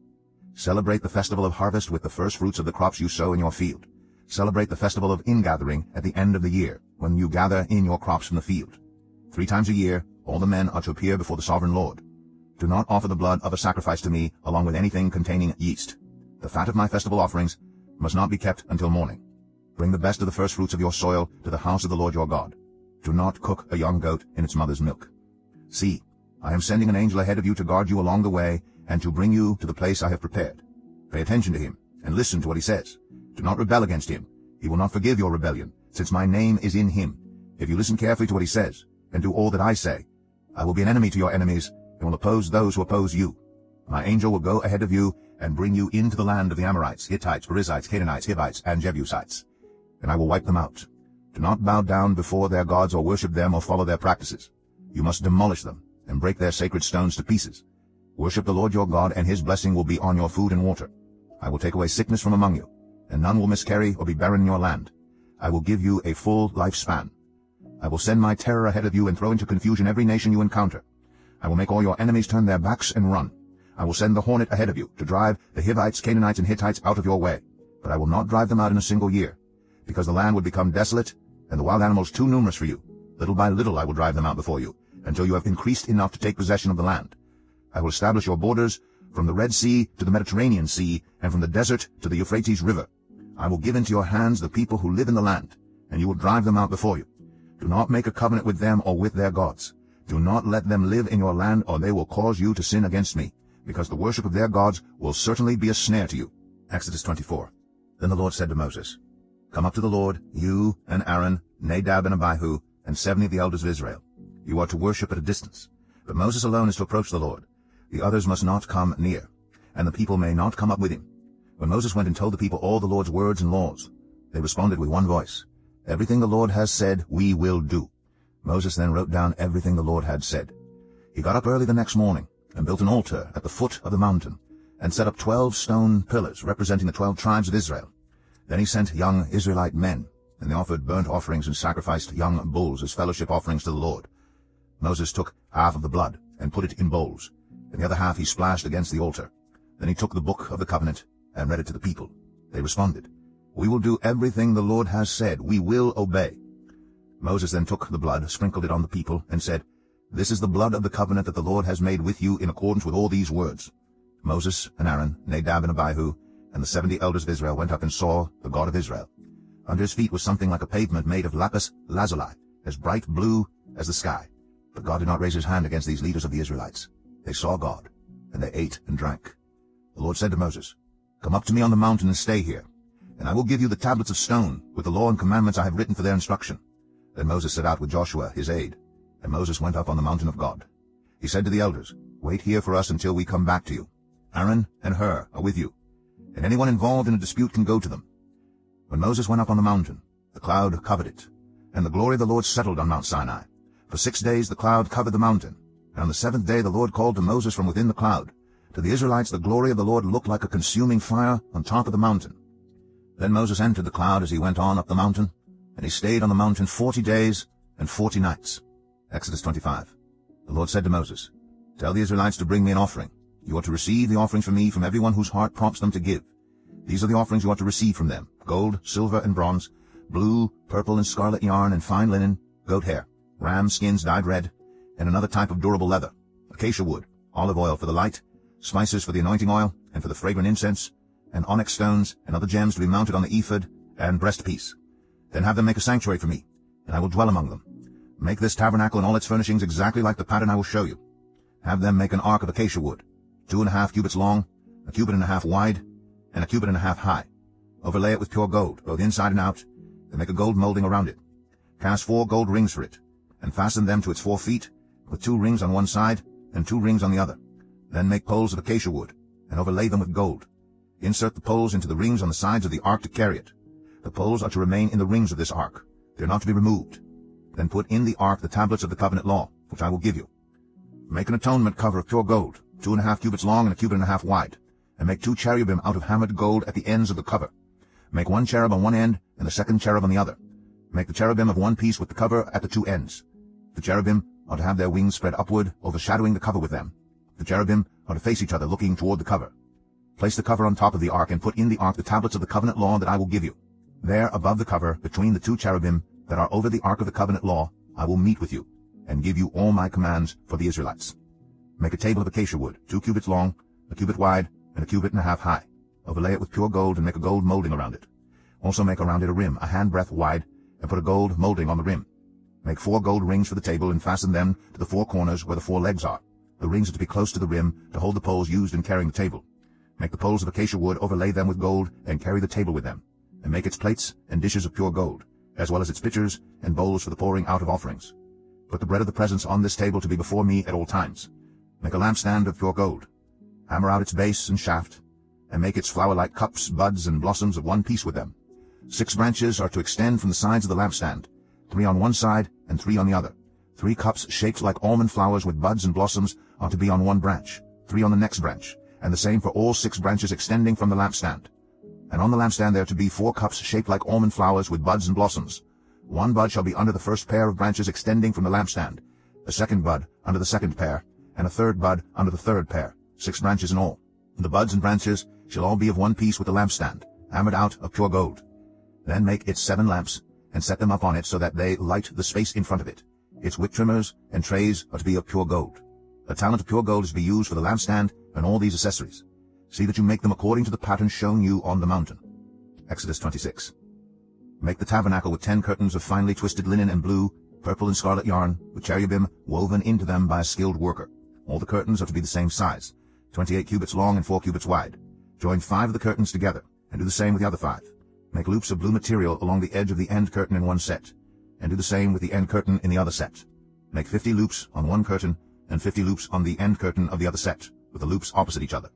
Celebrate the festival of harvest with the first fruits of the crops you sow in your field. Celebrate the festival of ingathering at the end of the year, when you gather in your crops from the field. 3 times a year all the men are to appear before the sovereign Lord. Do not offer the blood of a sacrifice to me along with anything containing yeast. The fat of my festival offerings must not be kept until morning. Bring the best of the first fruits of your soil to the house of the Lord your God. Do not cook a young goat in its mother's milk. See, I am sending an angel ahead of you to guard you along the way and to bring you to the place I have prepared. Pay attention to him and listen to what he says. Do not rebel against him. He will not forgive your rebellion, since my name is in him. If you listen carefully to what he says and do all that I say, I will be an enemy to your enemies and will oppose those who oppose you. My angel will go ahead of you and bring you into the land of the Amorites, Hittites, Perizzites, Canaanites, Hivites, and Jebusites, and I will wipe them out. Do not bow down before their gods or worship them or follow their practices. You must demolish them and break their sacred stones to pieces. Worship the Lord your God, and his blessing will be on your food and water. I will take away sickness from among you, and none will miscarry or be barren in your land. I will give you a full lifespan. I will send my terror ahead of you and throw into confusion every nation you encounter. I will make all your enemies turn their backs and run. I will send the hornet ahead of you to drive the Hivites, Canaanites, and Hittites out of your way. But I will not drive them out in a single year, because the land would become desolate and the wild animals too numerous for you. Little by little I will drive them out before you, until you have increased enough to take possession of the land. I will establish your borders from the Red Sea to the Mediterranean Sea, and from the desert to the Euphrates River. I will give into your hands the people who live in the land, and you will drive them out before you. Do not make a covenant with them or with their gods. Do not let them live in your land, or they will cause you to sin against me, because the worship of their gods will certainly be a snare to you. Exodus 24. Then the Lord said to Moses, Come up to the Lord, you and Aaron, Nadab and Abihu, and 70 of the elders of Israel. You are to worship at a distance, but Moses alone is to approach the Lord. The others must not come near, and the people may not come up with him. When Moses went and told the people all the Lord's words and laws, they responded with one voice, Everything the Lord has said, we will do. Moses then wrote down everything the Lord had said. He got up early the next morning and built an altar at the foot of the mountain, and set up 12 stone pillars representing the 12 tribes of Israel. Then he sent young Israelite men, and they offered burnt offerings and sacrificed young bulls as fellowship offerings to the Lord. Moses took half of the blood and put it in bowls, and the other half he splashed against the altar. Then he took the book of the covenant and read it to the people. They responded, We will do everything the Lord has said. We will obey. Moses then took the blood, sprinkled it on the people, and said, This is the blood of the covenant that the Lord has made with you in accordance with all these words. Moses and Aaron, Nadab and Abihu, and the 70 elders of Israel went up and saw the God of Israel. Under his feet was something like a pavement made of lapis lazuli, as bright blue as the sky. But God did not raise his hand against these leaders of the Israelites. They saw God, and they ate and drank. The Lord said to Moses, Come up to me on the mountain and stay here, and I will give you the tablets of stone with the law and commandments I have written for their instruction. Then Moses set out with Joshua his aide, and Moses went up on the mountain of God. He said to the elders, Wait here for us until we come back to you. Aaron and Hur are with you, and anyone involved in a dispute can go to them. When Moses went up on the mountain, the cloud covered it, and the glory of the Lord settled on Mount Sinai. For 6 days the cloud covered the mountain, and on the 7th day the Lord called to Moses from within the cloud. To the Israelites the glory of the Lord looked like a consuming fire on top of the mountain. Then Moses entered the cloud as he went on up the mountain, and he stayed on the mountain 40 days and 40 nights. Exodus 25. The Lord said to Moses, Tell the Israelites to bring me an offering. You are to receive the offering from me from everyone whose heart prompts them to give. These are the offerings you are to receive from them: gold, silver, and bronze, blue, purple, and scarlet yarn, and fine linen, goat hair, ram skins dyed red, and another type of durable leather, acacia wood, olive oil for the light, spices for the anointing oil and for the fragrant incense, and onyx stones and other gems to be mounted on the ephod and breastpiece. Then have them make a sanctuary for me, and I will dwell among them. Make this tabernacle and all its furnishings exactly like the pattern I will show you. Have them make an ark of acacia wood, 2.5 cubits long, 1.5 cubits wide, and 1.5 cubits high. Overlay it with pure gold, both inside and out, and make a gold molding around it. Cast 4 gold rings for it, and fasten them to its 4 feet, with 2 rings on one side and 2 rings on the other. Then make poles of acacia wood, and overlay them with gold. Insert the poles into the rings on the sides of the ark to carry it. The poles are to remain in the rings of this ark. They are not to be removed. Then put in the ark the tablets of the covenant law, which I will give you. Make an atonement cover of pure gold, 2.5 cubits long and 1.5 cubits wide, and make 2 cherubim out of hammered gold at the ends of the cover. Make 1 cherub on one end and the second cherub on the other. Make the cherubim of one piece with the cover at the 2 ends. The cherubim are to have their wings spread upward, overshadowing the cover with them. The cherubim are to face each other, looking toward the cover. Place the cover on top of the ark, and put in the ark the tablets of the covenant law that I will give you. There, above the cover, between the two cherubim that are over the ark of the covenant law, I will meet with you, and give you all my commands for the Israelites. Make a table of acacia wood, 2 cubits long, a cubit wide, and a cubit and a half high. Overlay it with pure gold, and make a gold molding around it. Also make around it a rim, a handbreadth wide, and put a gold molding on the rim. Make 4 gold rings for the table, and fasten them to the 4 corners where the 4 legs are. The rings are to be close to the rim, to hold the poles used in carrying the table. Make the poles of acacia wood, overlay them with gold, and carry the table with them. And make its plates and dishes of pure gold, as well as its pitchers and bowls for the pouring out of offerings. Put the bread of the presence on this table to be before me at all times. Make a lampstand of pure gold. Hammer out its base and shaft, and make its flower-like cups, buds, and blossoms of one piece with them. 6 branches are to extend from the sides of the lampstand, 3 on one side and 3 on the other. 3 cups shaped like almond flowers with buds and blossoms are to be on one branch, 3 on the next branch, and the same for all 6 branches extending from the lampstand. And on the lampstand there are to be 4 cups shaped like almond flowers with buds and blossoms. 1 bud shall be under the first pair of branches extending from the lampstand, a 2nd bud under the 2nd pair, and a 3rd bud under the 3rd pair, 6 branches in all. The buds and branches shall all be of one piece with the lampstand, hammered out of pure gold. Then make its 7 lamps, and set them up on it so that they light the space in front of it. Its wick trimmers and trays are to be of pure gold. A talent of pure gold is to be used for the lampstand and all these accessories. See that you make them according to the pattern shown you on the mountain. Exodus 26. Make the tabernacle with 10 curtains of finely twisted linen and blue, purple and scarlet yarn, with cherubim woven into them by a skilled worker. All the curtains are to be the same size, 28 cubits long and 4 cubits wide. Join 5 of the curtains together, and do the same with the other 5. Make loops of blue material along the edge of the end curtain in one set, and do the same with the end curtain in the other set. Make 50 loops on one curtain, and 50 loops on the end curtain of the other set, with the loops opposite each other.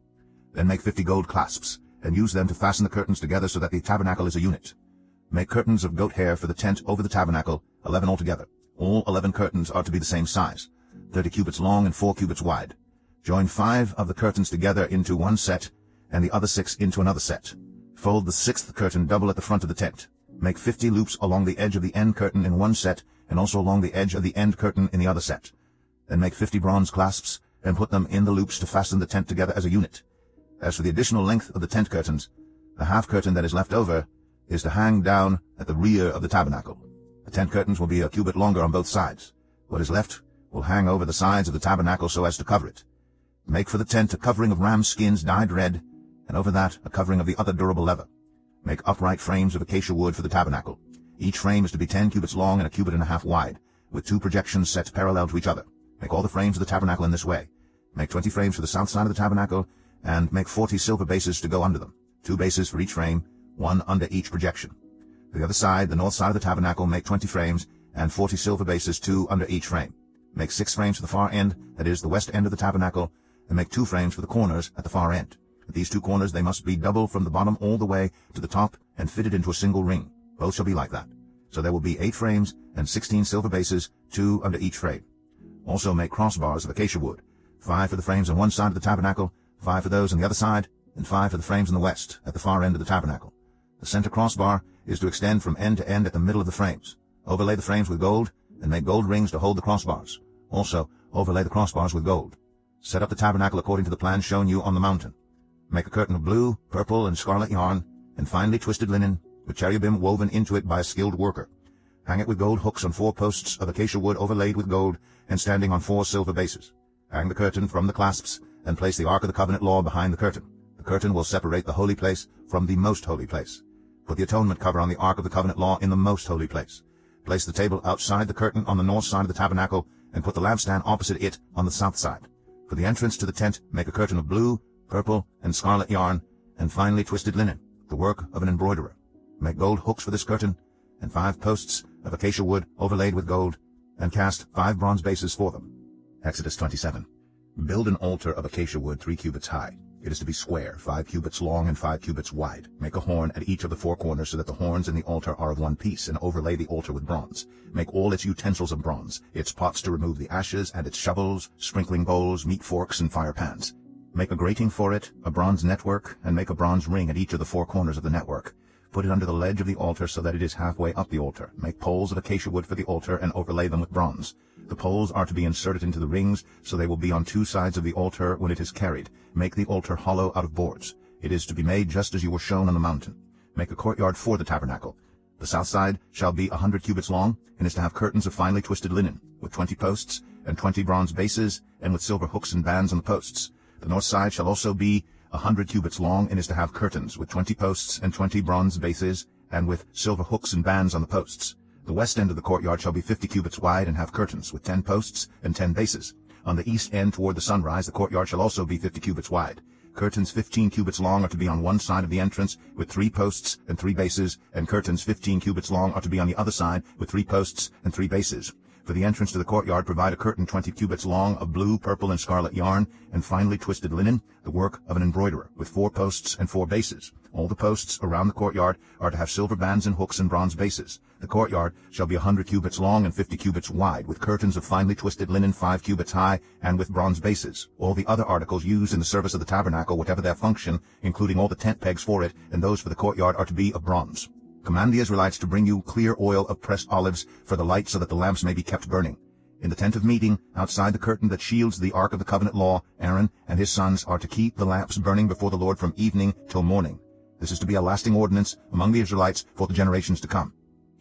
Then make 50 gold clasps, and use them to fasten the curtains together so that the tabernacle is a unit. Make curtains of goat hair for the tent over the tabernacle, 11 altogether. All 11 curtains are to be the same size, 30 cubits long and 4 cubits wide. Join 5 of the curtains together into one set, and the other 6 into another set. Fold the 6th curtain double at the front of the tent. Make 50 loops along the edge of the end curtain in one set, and also along the edge of the end curtain in the other set. Then make 50 bronze clasps, and put them in the loops to fasten the tent together as a unit. As for the additional length of the tent curtains, the half curtain that is left over is to hang down at the rear of the tabernacle. The tent curtains will be a cubit longer on both sides. What is left will hang over the sides of the tabernacle so as to cover it. Make for the tent a covering of ram skins dyed red, and over that a covering of the other durable leather. Make upright frames of acacia wood for the tabernacle. Each frame is to be 10 cubits long and a cubit and a half wide, with 2 projections set parallel to each other. Make all the frames of the tabernacle in this way. Make 20 frames for the south side of the tabernacle, and make 40 silver bases to go under them, 2 bases for each frame, 1 under each projection. For the other side, the north side of the tabernacle, make 20 frames, and 40 silver bases, 2 under each frame. Make 6 frames for the far end, that is, the west end of the tabernacle, and make 2 frames for the corners at the far end. At these 2 corners they must be double from the bottom all the way to the top and fitted into a single ring. Both shall be like that. So there will be 8 frames and 16 silver bases, 2 under each frame. Also make crossbars of acacia wood, 5 for the frames on one side of the tabernacle, 5 for those on the other side, and 5 for the frames on the west, at the far end of the tabernacle. The center crossbar is to extend from end to end at the middle of the frames. Overlay the frames with gold, and make gold rings to hold the crossbars. Also, overlay the crossbars with gold. Set up the tabernacle according to the plan shown you on the mountain. Make a curtain of blue, purple, and scarlet yarn, and finely twisted linen, with cherubim woven into it by a skilled worker. Hang it with gold hooks on 4 posts of acacia wood overlaid with gold, and standing on 4 silver bases. Hang the curtain from the clasps, and place the Ark of the Covenant law behind the curtain. The curtain will separate the holy place from the most holy place. Put the atonement cover on the Ark of the Covenant law in the most holy place. Place the table outside the curtain on the north side of the tabernacle, and put the lampstand opposite it on the south side. For the entrance to the tent, make a curtain of blue, purple, and scarlet yarn, and finely twisted linen, the work of an embroiderer. Make gold hooks for this curtain, and 5 posts of acacia wood overlaid with gold, and cast 5 bronze bases for them. Exodus 27. Build an altar of acacia wood 3 cubits high. It is to be square, 5 cubits long and 5 cubits wide. Make a horn at each of the 4 corners so that the horns in the altar are of one piece, and overlay the altar with bronze. Make all its utensils of bronze, its pots to remove the ashes, and its shovels, sprinkling bowls, meat forks, and fire pans. Make a grating for it, a bronze network, and make a bronze ring at each of the 4 corners of the network. Put it under the ledge of the altar so that it is halfway up the altar. Make poles of acacia wood for the altar and overlay them with bronze. The poles are to be inserted into the rings, so they will be on 2 sides of the altar when it is carried. Make the altar hollow out of boards. It is to be made just as you were shown on the mountain. Make a courtyard for the tabernacle. The south side shall be 100 cubits long, and is to have curtains of finely twisted linen, with 20 posts, and 20 bronze bases, and with silver hooks and bands on the posts. The north side shall also be 100 cubits long, and is to have curtains, with 20 posts, and 20 bronze bases, and with silver hooks and bands on the posts. The west end of the courtyard shall be 50 cubits wide, and have curtains, with 10 posts, and 10 bases. On the east end toward the sunrise, the courtyard shall also be 50 cubits wide. Curtains 15 cubits long are to be on one side of the entrance, with 3 posts and 3 bases, and curtains 15 cubits long are to be on the other side, with 3 posts and 3 bases. For the entrance to the courtyard, provide a curtain 20 cubits long of blue, purple, and scarlet yarn, and finely twisted linen, the work of an embroiderer, with 4 posts and 4 bases. All the posts around the courtyard are to have silver bands and hooks and bronze bases. The courtyard shall be 100 cubits long and 50 cubits wide, with curtains of finely twisted linen 5 cubits high, and with bronze bases. All the other articles used in the service of the tabernacle, whatever their function, including all the tent pegs for it, and those for the courtyard, are to be of bronze. Command the Israelites to bring you clear oil of pressed olives for the light, so that the lamps may be kept burning. In the tent of meeting, outside the curtain that shields the ark of the covenant law, Aaron and his sons are to keep the lamps burning before the Lord from evening till morning. This is to be a lasting ordinance among the Israelites for the generations to come.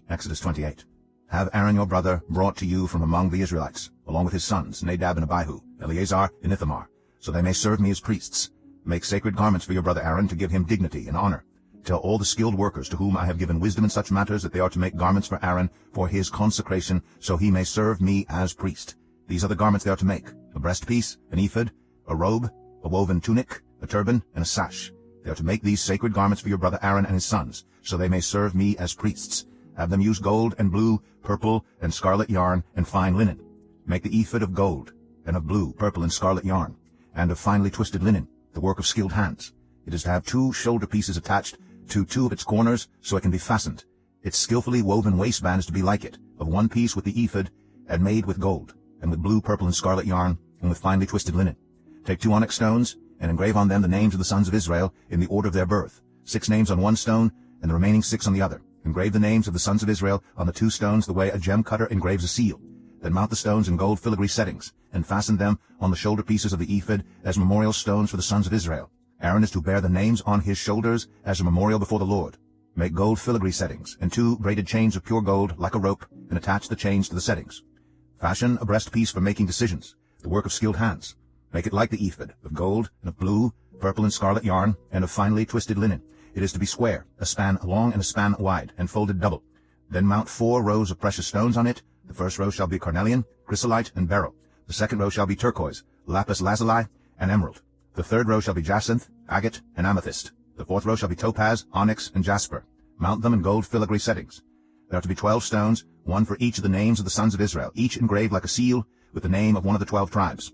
Exodus 28. Have Aaron your brother brought to you from among the Israelites, along with his sons, Nadab and Abihu, Eleazar and Ithamar, so they may serve me as priests. Make sacred garments for your brother Aaron to give him dignity and honor. Tell all the skilled workers to whom I have given wisdom in such matters that they are to make garments for Aaron for his consecration, so he may serve me as priest. These are the garments they are to make: a breastpiece, an ephod, a robe, a woven tunic, a turban, and a sash. They are to make these sacred garments for your brother Aaron and his sons, so they may serve me as priests. Have them use gold and blue, purple, and scarlet yarn, and fine linen. Make the ephod of gold, and of blue, purple, and scarlet yarn, and of finely twisted linen, the work of skilled hands. It is to have 2 shoulder pieces attached to 2 of its corners, so it can be fastened. Its skillfully woven waistband is to be like it, of 1 piece with the ephod, and made with gold, and with blue, purple, and scarlet yarn, and with finely twisted linen. Take 2 onyx stones, and engrave on them the names of the sons of Israel in the order of their birth, 6 names on one stone, and the remaining 6 on the other. Engrave the names of the sons of Israel on the 2 stones the way a gem cutter engraves a seal. Then mount the stones in gold filigree settings, and fasten them on the shoulder pieces of the ephod as memorial stones for the sons of Israel. Aaron is to bear the names on his shoulders as a memorial before the Lord. Make gold filigree settings, and 2 braided chains of pure gold, like a rope, and attach the chains to the settings. Fashion a breastpiece for making decisions, the work of skilled hands. Make it like the ephod, of gold, and of blue, purple, and scarlet yarn, and of finely twisted linen. It is to be square, a span long and a span wide, and folded double. Then mount 4 rows of precious stones on it. The first row shall be carnelian, chrysolite, and beryl. The second row shall be turquoise, lapis lazuli, and emerald. The third row shall be jacinth, agate, and amethyst. The fourth row shall be topaz, onyx, and jasper. Mount them in gold filigree settings. There are to be 12 stones, 1 for each of the names of the sons of Israel, each engraved like a seal, with the name of one of the 12 tribes.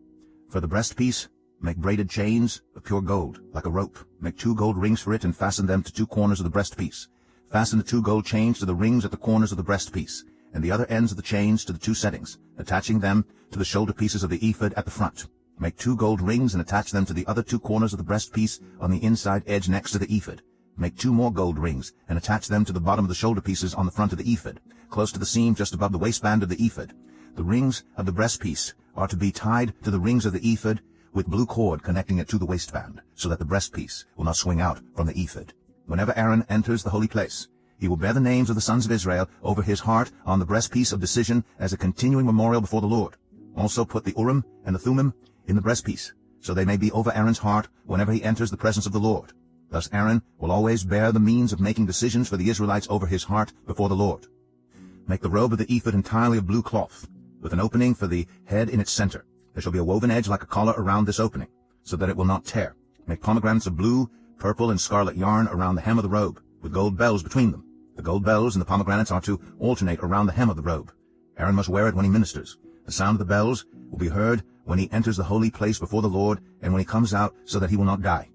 For the breastpiece, make braided chains of pure gold, like a rope. Make 2 gold rings for it, and fasten them to 2 corners of the breastpiece. Fasten the 2 gold chains to the rings at the corners of the breastpiece, and the other ends of the chains to the 2 settings, attaching them to the shoulder pieces of the ephod at the front. Make 2 gold rings and attach them to the other 2 corners of the breastpiece on the inside edge next to the ephod. Make 2 more gold rings and attach them to the bottom of the shoulder pieces on the front of the ephod, close to the seam just above the waistband of the ephod. The rings of the breastpiece are to be tied to the rings of the ephod with blue cord connecting it to the waistband, so that the breastpiece will not swing out from the ephod. Whenever Aaron enters the holy place, he will bear the names of the sons of Israel over his heart on the breastpiece of decision as a continuing memorial before the Lord. Also put the Urim and the Thummim in the breastpiece, so they may be over Aaron's heart whenever he enters the presence of the Lord. Thus Aaron will always bear the means of making decisions for the Israelites over his heart before the Lord. Make the robe of the ephod entirely of blue cloth, with an opening for the head in its center. There shall be a woven edge like a collar around this opening, so that it will not tear. Make pomegranates of blue, purple, and scarlet yarn around the hem of the robe, with gold bells between them. The gold bells and the pomegranates are to alternate around the hem of the robe. Aaron must wear it when he ministers. The sound of the bells will be heard when he enters the holy place before the Lord, and when he comes out, so that he will not die.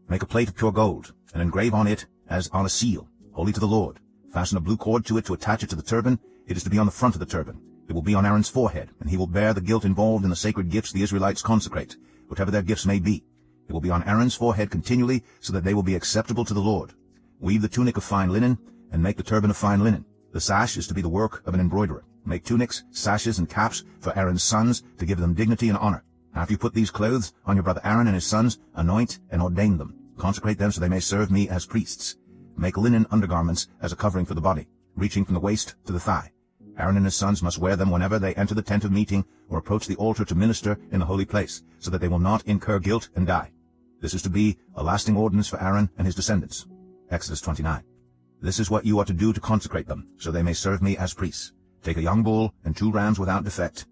Make a plate of pure gold, and engrave on it as on a seal, holy to the Lord. Fasten a blue cord to it to attach it to the turban. It is to be on the front of the turban. It will be on Aaron's forehead, and he will bear the guilt involved in the sacred gifts the Israelites consecrate, whatever their gifts may be. It will be on Aaron's forehead continually, so that they will be acceptable to the Lord. Weave the tunic of fine linen, and make the turban of fine linen. The sash is to be the work of an embroiderer. Make tunics, sashes, and caps for Aaron's sons, to give them dignity and honor. After you put these clothes on your brother Aaron and his sons, anoint and ordain them. Consecrate them so they may serve me as priests. Make linen undergarments as a covering for the body, reaching from the waist to the thigh. Aaron and his sons must wear them whenever they enter the tent of meeting or approach the altar to minister in the holy place, so that they will not incur guilt and die. This is to be a lasting ordinance for Aaron and his descendants. Exodus 29. This is what you are to do to consecrate them, so they may serve me as priests. Take a young bull and 2 rams without defect,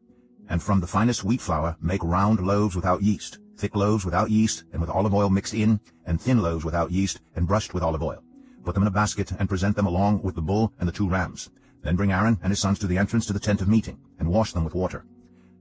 and from the finest wheat flour make round loaves without yeast, thick loaves without yeast and with olive oil mixed in, and thin loaves without yeast and brushed with olive oil. Put them in a basket and present them along with the bull and the 2 rams. Then bring Aaron and his sons to the entrance to the tent of meeting, and wash them with water.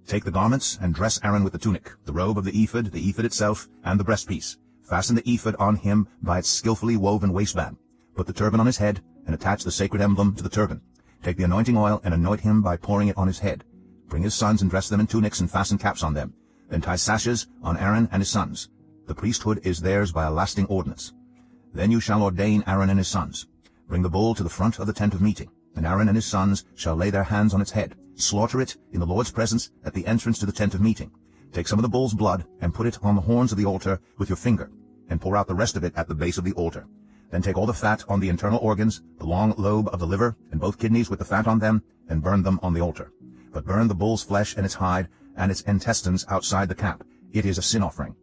Take the garments and dress Aaron with the tunic, the robe of the ephod itself, and the breastpiece. Fasten the ephod on him by its skillfully woven waistband. Put the turban on his head, and attach the sacred emblem to the turban. Take the anointing oil and anoint him by pouring it on his head. Bring his sons and dress them in tunics and fasten caps on them. Then tie sashes on Aaron and his sons. The priesthood is theirs by a lasting ordinance. Then you shall ordain Aaron and his sons. Bring the bull to the front of the tent of meeting, and Aaron and his sons shall lay their hands on its head. Slaughter it in the Lord's presence at the entrance to the tent of meeting. Take some of the bull's blood and put it on the horns of the altar with your finger, and pour out the rest of it at the base of the altar. Then take all the fat on the internal organs, the long lobe of the liver, and both kidneys with the fat on them, and burn them on the altar. But burn the bull's flesh and its hide, and its intestines outside the camp. It is a sin offering.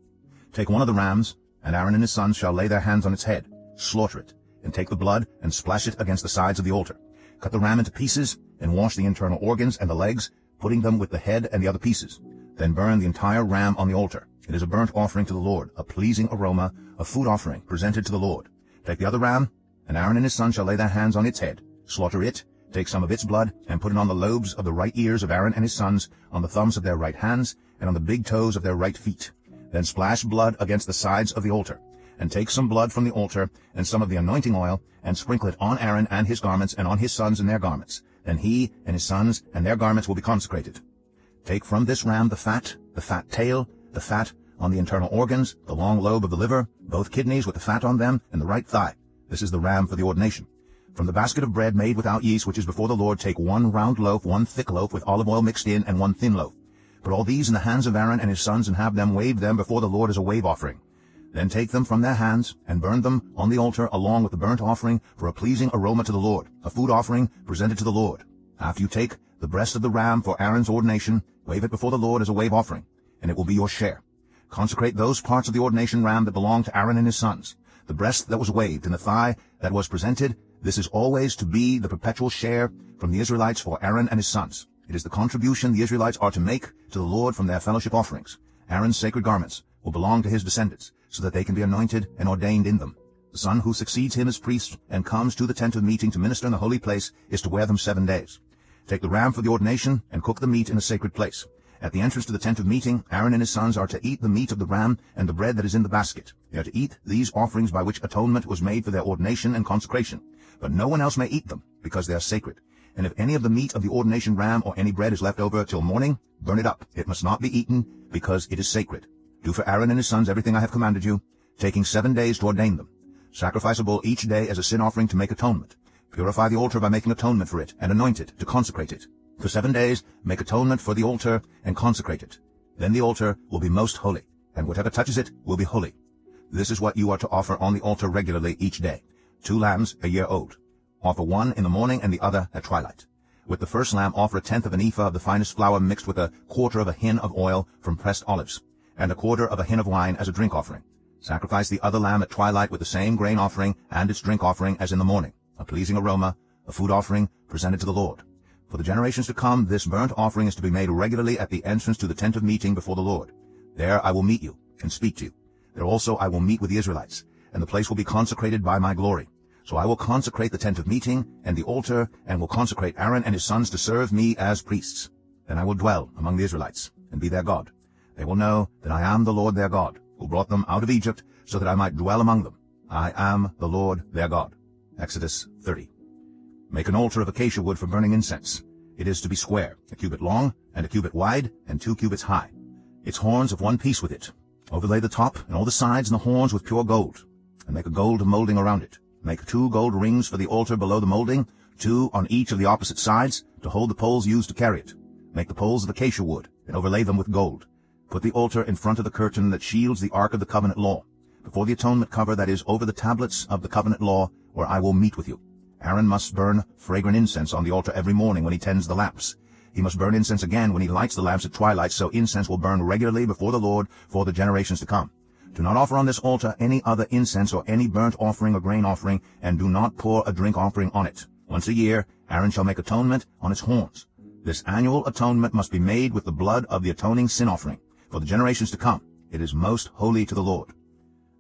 Take one of the rams, and Aaron and his sons shall lay their hands on its head. Slaughter it, and take the blood and splash it against the sides of the altar. Cut the ram into pieces, and wash the internal organs and the legs, putting them with the head and the other pieces. Then burn the entire ram on the altar. It is a burnt offering to the Lord, a pleasing aroma, a food offering presented to the Lord. Take the other ram, and Aaron and his sons shall lay their hands on its head. Slaughter it, take some of its blood, and put it on the lobes of the right ears of Aaron and his sons, on the thumbs of their right hands, and on the big toes of their right feet. Then splash blood against the sides of the altar. And take some blood from the altar, and some of the anointing oil, and sprinkle it on Aaron and his garments, and on his sons and their garments. Then he and his sons and their garments will be consecrated. Take from this ram the fat tail, the fat on the internal organs, the long lobe of the liver, both kidneys with the fat on them, and the right thigh. This is the ram for the ordination. From the basket of bread made without yeast, which is before the Lord, take 1 round loaf, 1 thick loaf with olive oil mixed in, and 1 thin loaf. Put all these in the hands of Aaron and his sons, and have them wave them before the Lord as a wave offering. Then take them from their hands, and burn them on the altar along with the burnt offering for a pleasing aroma to the Lord, a food offering presented to the Lord. After you take the breast of the ram for Aaron's ordination, wave it before the Lord as a wave offering, and it will be your share. Consecrate those parts of the ordination ram that belong to Aaron and his sons. The breast that was waved and the thigh that was presented, this is always to be the perpetual share from the Israelites for Aaron and his sons. It is the contribution the Israelites are to make to the Lord from their fellowship offerings. Aaron's sacred garments will belong to his descendants, so that they can be anointed and ordained in them. The son who succeeds him as priest and comes to the tent of meeting to minister in the holy place is to wear them 7 days. Take the ram for the ordination and cook the meat in a sacred place. At the entrance to the tent of meeting, Aaron and his sons are to eat the meat of the ram and the bread that is in the basket. They are to eat these offerings by which atonement was made for their ordination and consecration. But no one else may eat them, because they are sacred. And if any of the meat of the ordination ram or any bread is left over till morning, burn it up. It must not be eaten, because it is sacred. Do for Aaron and his sons everything I have commanded you, taking 7 days to ordain them. Sacrifice a bull each day as a sin offering to make atonement. Purify the altar by making atonement for it, and anoint it to consecrate it. For 7 days make atonement for the altar and consecrate it. Then the altar will be most holy, and whatever touches it will be holy. This is what you are to offer on the altar regularly each day. 2 lambs a year old. Offer one in the morning and the other at twilight. With the first lamb offer 1/10 of an ephah of the finest flour mixed with 1/4 of a hin of oil from pressed olives, and 1/4 of a hin of wine as a drink offering. Sacrifice the other lamb at twilight with the same grain offering and its drink offering as in the morning, a pleasing aroma, a food offering presented to the Lord. For the generations to come, this burnt offering is to be made regularly at the entrance to the tent of meeting before the Lord. There I will meet you and speak to you. There also I will meet with the Israelites, and the place will be consecrated by my glory. So I will consecrate the tent of meeting and the altar, and will consecrate Aaron and his sons to serve me as priests. Then I will dwell among the Israelites, and be their God. They will know that I am the Lord their God, who brought them out of Egypt, so that I might dwell among them. I am the Lord their God. Exodus 30. Make an altar of acacia wood for burning incense. It is to be square, 1 cubit long, and 1 cubit wide, and 2 cubits high. Its horns of one piece with it. Overlay the top and all the sides and the horns with pure gold, and make a gold molding around it. Make 2 gold rings for the altar below the molding, 2 on each of the opposite sides, to hold the poles used to carry it. Make the poles of acacia wood, and overlay them with gold. Put the altar in front of the curtain that shields the Ark of the Covenant law. before the atonement cover that is over the tablets of the covenant law, where I will meet with you. Aaron must burn fragrant incense on the altar every morning when he tends the lamps. He must burn incense again when he lights the lamps at twilight, so incense will burn regularly before the Lord for the generations to come. Do not offer on this altar any other incense or any burnt offering or grain offering, and do not pour a drink offering on it. Once a year Aaron shall make atonement on its horns. This annual atonement must be made with the blood of the atoning sin offering, for the generations to come. It is most holy to the Lord.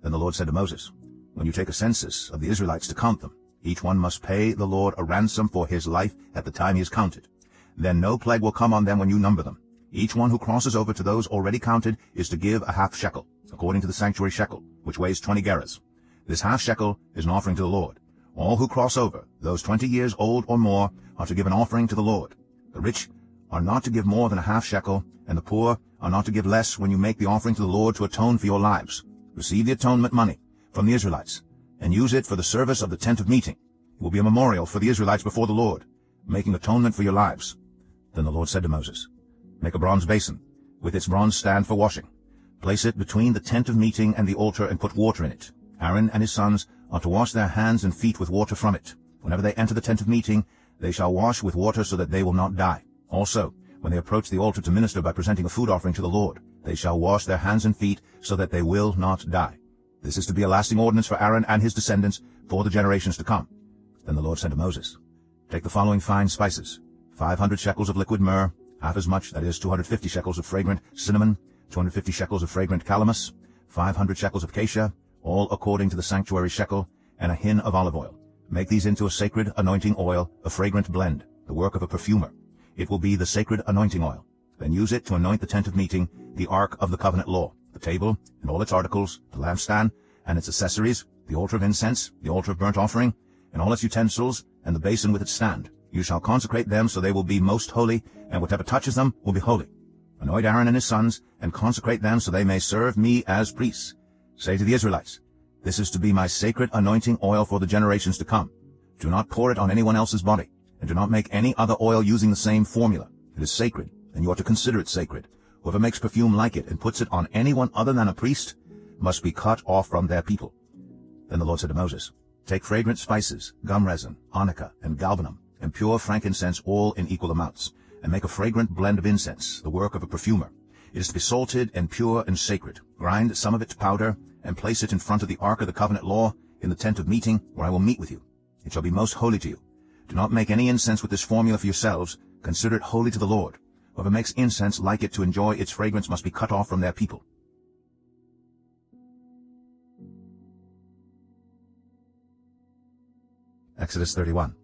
Then the Lord said to Moses, when you take a census of the Israelites to count them, each one must pay the Lord a ransom for his life at the time he is counted. Then no plague will come on them when you number them. Each one who crosses over to those already counted is to give a half shekel, according to the sanctuary shekel, which weighs 20 gerahs. This half shekel is an offering to the Lord. All who cross over, those 20 years old or more, are to give an offering to the Lord. The rich are not to give more than a half shekel, and the poor are not to give less when you make the offering to the Lord to atone for your lives. Receive the atonement money from the Israelites, and use it for the service of the tent of meeting. It will be a memorial for the Israelites before the Lord, making atonement for your lives. Then the Lord said to Moses, make a bronze basin, with its bronze stand for washing. Place it between the tent of meeting and the altar, and put water in it. Aaron and his sons are to wash their hands and feet with water from it. Whenever they enter the tent of meeting, they shall wash with water so that they will not die. Also, when they approach the altar to minister by presenting a food offering to the Lord, they shall wash their hands and feet so that they will not die. This is to be a lasting ordinance for Aaron and his descendants for the generations to come. Then the Lord said to Moses, take the following fine spices, 500 shekels of liquid myrrh, half as much, that is 250 shekels of fragrant cinnamon, 250 shekels of fragrant calamus, 500 shekels of acacia, all according to the sanctuary shekel, and a hin of olive oil. Make these into a sacred anointing oil, a fragrant blend, the work of a perfumer. It will be the sacred anointing oil. Then use it to anoint the tent of meeting, the ark of the covenant law, the table and all its articles, the lampstand and its accessories, the altar of incense, the altar of burnt offering, and all its utensils, and the basin with its stand. You shall consecrate them so they will be most holy, and whatever touches them will be holy. Anoint Aaron and his sons, and consecrate them so they may serve me as priests. Say to the Israelites, this is to be my sacred anointing oil for the generations to come. Do not pour it on anyone else's body, and do not make any other oil using the same formula. It is sacred, and you are to consider it sacred. Whoever makes perfume like it and puts it on anyone other than a priest must be cut off from their people. Then the Lord said to Moses, take fragrant spices, gum resin, onycha, and galbanum, and pure frankincense, all in equal amounts, and make a fragrant blend of incense, the work of a perfumer. It is to be salted and pure and sacred. Grind some of it to powder, and place it in front of the ark of the covenant law, in the tent of meeting, where I will meet with you. It shall be most holy to you. Do not make any incense with this formula for yourselves. Consider it holy to the Lord. Whoever makes incense like it to enjoy its fragrance must be cut off from their people. Exodus 31.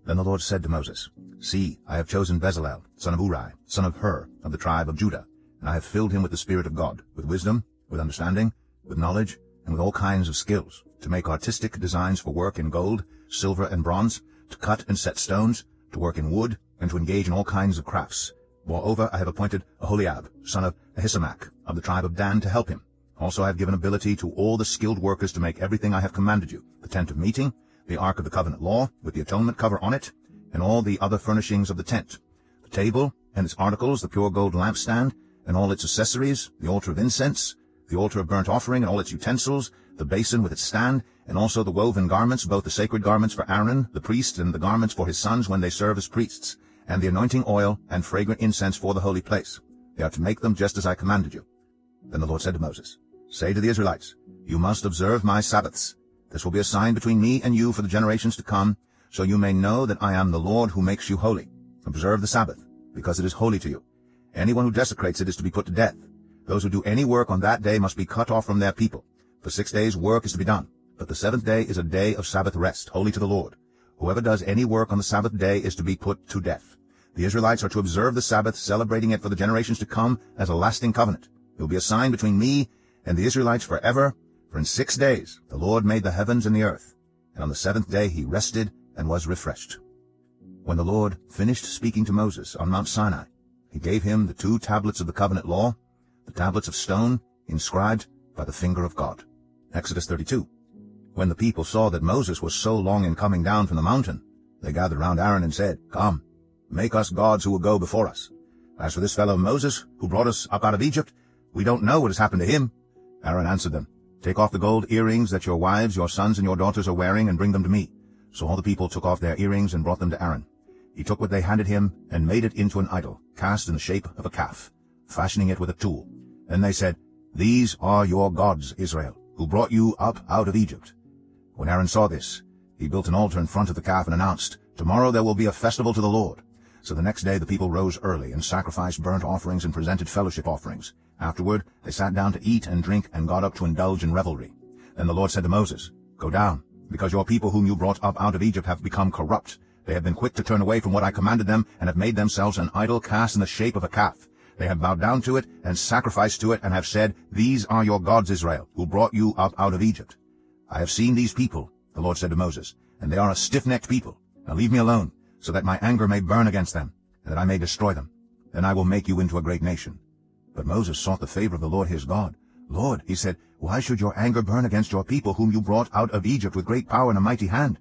Then the Lord said to Moses, see, I have chosen Bezalel, son of Uri, son of Hur, of the tribe of Judah, and I have filled him with the Spirit of God, with wisdom, with understanding, with knowledge, and with all kinds of skills, to make artistic designs for work in gold, silver, and bronze, to cut and set stones, to work in wood, and to engage in all kinds of crafts. Moreover, I have appointed Aholiab, son of Ahisamach, of the tribe of Dan, to help him. Also I have given ability to all the skilled workers to make everything I have commanded you, the tent of meeting, the ark of the covenant law, with the atonement cover on it, and all the other furnishings of the tent, the table and its articles, the pure gold lampstand, and all its accessories, the altar of incense, the altar of burnt offering and all its utensils, the basin with its stand, and also the woven garments, both the sacred garments for Aaron, the priest, and the garments for his sons when they serve as priests, and the anointing oil and fragrant incense for the holy place. They are to make them just as I commanded you. Then the Lord said to Moses, say to the Israelites, you must observe my Sabbaths. This will be a sign between me and you for the generations to come, so you may know that I am the Lord who makes you holy. Observe the Sabbath, because it is holy to you. Anyone who desecrates it is to be put to death. Those who do any work on that day must be cut off from their people. For 6 days work is to be done, but the seventh day is a day of Sabbath rest, holy to the Lord. Whoever does any work on the Sabbath day is to be put to death. The Israelites are to observe the Sabbath, celebrating it for the generations to come as a lasting covenant. It will be a sign between me and the Israelites forever. For in 6 days the Lord made the heavens and the earth, and on the seventh day he rested and was refreshed. When the Lord finished speaking to Moses on Mount Sinai, he gave him the 2 tablets of the covenant law, the tablets of stone, inscribed by the finger of God. Exodus 32. When the people saw that Moses was so long in coming down from the mountain, they gathered round Aaron and said, come, make us gods who will go before us. As for this fellow Moses, who brought us up out of Egypt, we don't know what has happened to him. Aaron answered them, Take off the gold earrings that your wives, your sons, and your daughters are wearing, and bring them to me. So all the people took off their earrings and brought them to Aaron. He took what they handed him and made it into an idol, cast in the shape of a calf, fashioning it with a tool. Then they said, "These are your gods, Israel, who brought you up out of Egypt." When Aaron saw this, he built an altar in front of the calf and announced, "Tomorrow there will be a festival to the Lord." So the next day the people rose early and sacrificed burnt offerings and presented fellowship offerings. Afterward they sat down to eat and drink and got up to indulge in revelry. Then the Lord said to Moses, "Go down, because your people whom you brought up out of Egypt have become corrupt. They have been quick to turn away from what I commanded them, and have made themselves an idol cast in the shape of a calf. They have bowed down to it and sacrificed to it, and have said, 'These are your gods, Israel, who brought you up out of Egypt.' I have seen these people," the Lord said to Moses, "and they are a stiff-necked people. Now leave me alone, so that my anger may burn against them, and that I may destroy them. Then I will make you into a great nation." But Moses sought the favor of the Lord his God. "Lord," he said, "why should your anger burn against your people whom you brought out of Egypt with great power and a mighty hand?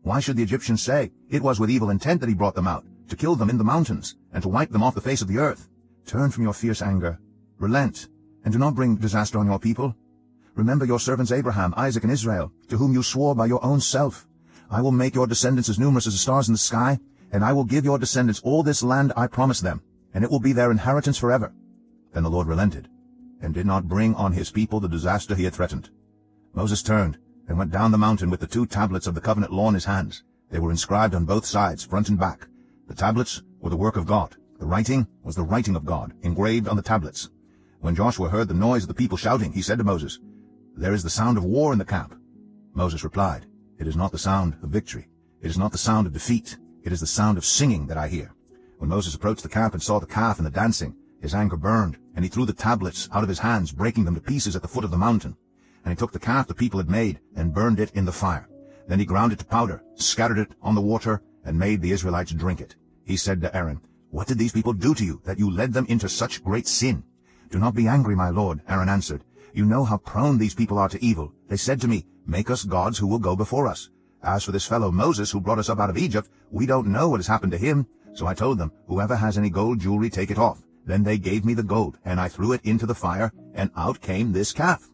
Why should the Egyptians say, 'It was with evil intent that he brought them out, to kill them in the mountains, and to wipe them off the face of the earth'? Turn from your fierce anger, relent, and do not bring disaster on your people. Remember your servants Abraham, Isaac, and Israel, to whom you swore by your own self. I will make your descendants as numerous as the stars in the sky, and I will give your descendants all this land I promised them, and it will be their inheritance forever." Then the Lord relented, and did not bring on his people the disaster he had threatened. Moses turned and went down the mountain with the 2 tablets of the covenant law in his hands. They were inscribed on both sides, front and back. The tablets were the work of God. The writing was the writing of God, engraved on the tablets. When Joshua heard the noise of the people shouting, he said to Moses, "There is the sound of war in the camp." Moses replied, "It is not the sound of victory. It is not the sound of defeat. It is the sound of singing that I hear." When Moses approached the camp and saw the calf and the dancing, his anger burned, and he threw the tablets out of his hands, breaking them to pieces at the foot of the mountain. And he took the calf the people had made and burned it in the fire. Then he ground it to powder, scattered it on the water, and made the Israelites drink it. He said to Aaron, "What did these people do to you, that you led them into such great sin?" "Do not be angry, my lord," Aaron answered. "You know how prone these people are to evil. They said to me, 'Make us gods who will go before us.' As for this fellow Moses, who brought us up out of Egypt, we don't know what has happened to him. So I told them, 'Whoever has any gold jewelry, take it off.' Then they gave me the gold, and I threw it into the fire, and out came this calf."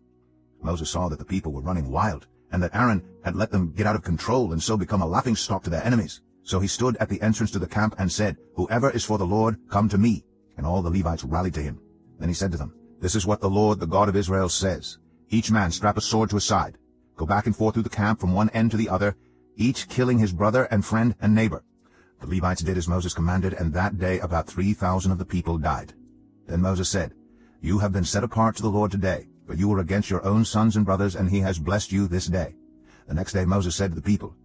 Moses saw that the people were running wild, and that Aaron had let them get out of control and so become a laughingstock to their enemies. So he stood at the entrance to the camp and said, "Whoever is for the Lord, come to me." And all the Levites rallied to him. Then he said to them, "This is what the Lord, the God of Israel, says. Each man strap a sword to his side. Go back and forth through the camp from one end to the other, each killing his brother and friend and neighbor." The Levites did as Moses commanded, and that day about 3,000 of the people died. Then Moses said, "You have been set apart to the Lord today, but you were against your own sons and brothers, and he has blessed you this day." The next day Moses said to the people,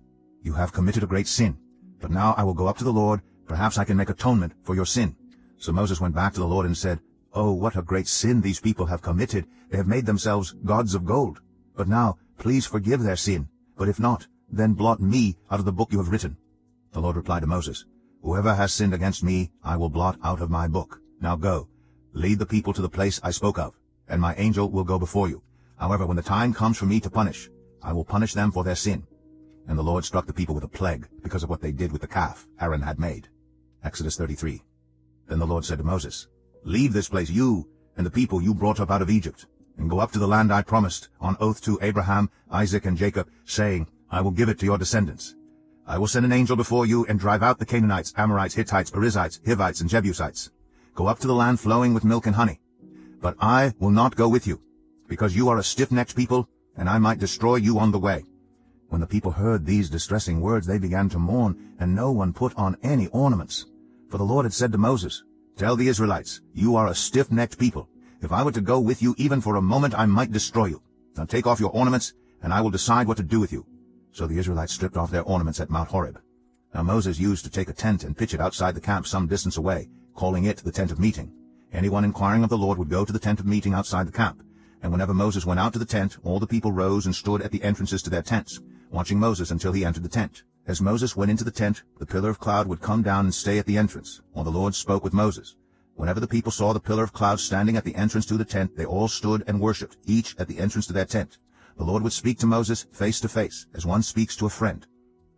"You have committed a great sin, but now I will go up to the Lord. Perhaps I can make atonement for your sin." So Moses went back to the Lord and said, "Oh, what a great sin these people have committed. They have made themselves gods of gold. But now, please forgive their sin. But if not, then blot me out of the book you have written." The Lord replied to Moses, "Whoever has sinned against me, I will blot out of my book. Now go, lead the people to the place I spoke of, and my angel will go before you. However, when the time comes for me to punish, I will punish them for their sin." And the Lord struck the people with a plague because of what they did with the calf Aaron had made. Exodus 33. Then the Lord said to Moses, "Leave this place, you and the people you brought up out of Egypt, and go up to the land I promised on oath to Abraham, Isaac, and Jacob, saying, 'I will give it to your descendants.' I will send an angel before you and drive out the Canaanites, Amorites, Hittites, Perizzites, Hivites, and Jebusites. Go up to the land flowing with milk and honey. But I will not go with you, because you are a stiff-necked people, and I might destroy you on the way." When the people heard these distressing words, they began to mourn, and no one put on any ornaments. For the Lord had said to Moses, "Tell the Israelites, you are a stiff-necked people. If I were to go with you even for a moment, I might destroy you. Now take off your ornaments, and I will decide what to do with you." So the Israelites stripped off their ornaments at Mount Horeb. Now Moses used to take a tent and pitch it outside the camp some distance away, calling it the tent of meeting. Anyone inquiring of the Lord would go to the tent of meeting outside the camp. And whenever Moses went out to the tent, all the people rose and stood at the entrances to their tents, watching Moses until he entered the tent. As Moses went into the tent, the pillar of cloud would come down and stay at the entrance, while the Lord spoke with Moses. Whenever the people saw the pillar of cloud standing at the entrance to the tent, they all stood and worshipped, each at the entrance to their tent. The Lord would speak to Moses face to face, as one speaks to a friend.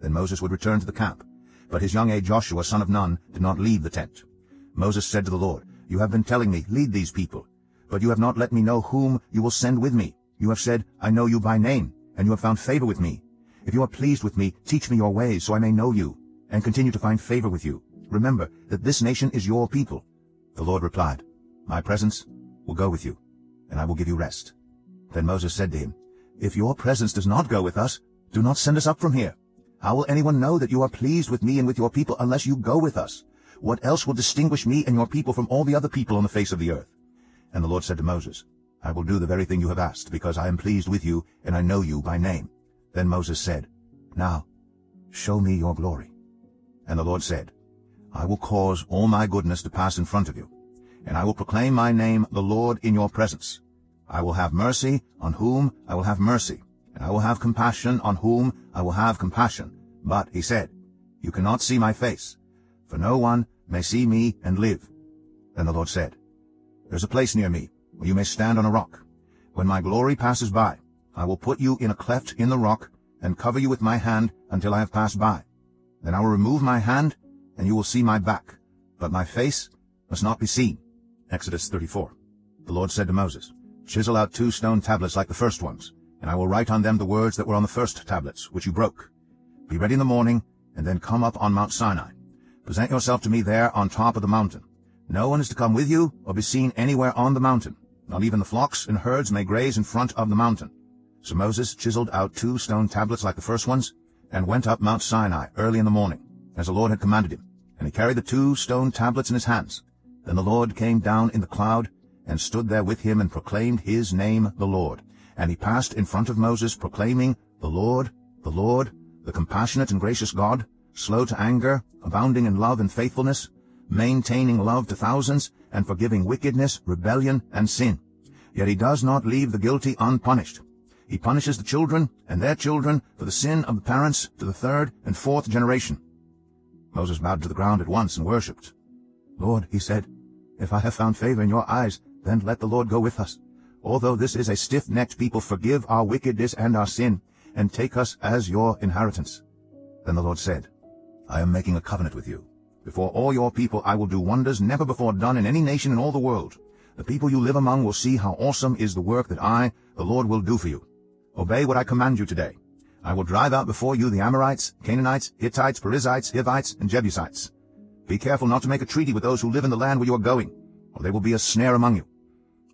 Then Moses would return to the camp. But his young aide Joshua, son of Nun, did not leave the tent. Moses said to the Lord, "You have been telling me, 'Lead these people,' but you have not let me know whom you will send with me. You have said, I know you by name, and you have found favor with me. If you are pleased with me, teach me your ways, so I may know you, and continue to find favor with you. Remember that this nation is your people. The Lord replied, My presence will go with you, and I will give you rest. Then Moses said to him, If your presence does not go with us, do not send us up from here. How will anyone know that you are pleased with me and with your people unless you go with us? What else will distinguish me and your people from all the other people on the face of the earth? And the Lord said to Moses, I will do the very thing you have asked, because I am pleased with you, and I know you by name. Then Moses said, Now, show me your glory. And the Lord said, I will cause all my goodness to pass in front of you, and I will proclaim my name, the Lord, in your presence. I will have mercy on whom I will have mercy, and I will have compassion on whom I will have compassion. But, he said, You cannot see my face, for no one may see me and live. Then the Lord said, There is a place near me, where you may stand on a rock. When my glory passes by, I will put you in a cleft in the rock, and cover you with my hand until I have passed by. Then I will remove my hand, and you will see my back, but my face must not be seen. Exodus 34. The Lord said to Moses, Chisel out 2 stone tablets like the first ones, and I will write on them the words that were on the first tablets, which you broke. Be ready in the morning, and then come up on Mount Sinai. Present yourself to me there on top of the mountain. No one is to come with you or be seen anywhere on the mountain. Not even the flocks and herds may graze in front of the mountain. So Moses chiseled out 2 stone tablets like the first ones, and went up Mount Sinai early in the morning, as the Lord had commanded him. And he carried the 2 stone tablets in his hands. Then the Lord came down in the cloud, and stood there with him, and proclaimed his name, the Lord. And he passed in front of Moses, proclaiming, the Lord, the compassionate and gracious God, slow to anger, abounding in love and faithfulness, maintaining love to thousands, and forgiving wickedness, rebellion, and sin. Yet he does not leave the guilty unpunished. He punishes the children and their children for the sin of the parents to the 3rd and 4th generation. Moses bowed to the ground at once and worshipped. Lord, he said, if I have found favor in your eyes, then let the Lord go with us. Although this is a stiff-necked people, forgive our wickedness and our sin, and take us as your inheritance. Then the Lord said, I am making a covenant with you. Before all your people I will do wonders never before done in any nation in all the world. The people you live among will see how awesome is the work that I, the Lord, will do for you. Obey what I command you today. I will drive out before you the Amorites, Canaanites, Hittites, Perizzites, Hivites, and Jebusites. Be careful not to make a treaty with those who live in the land where you are going, or they will be a snare among you.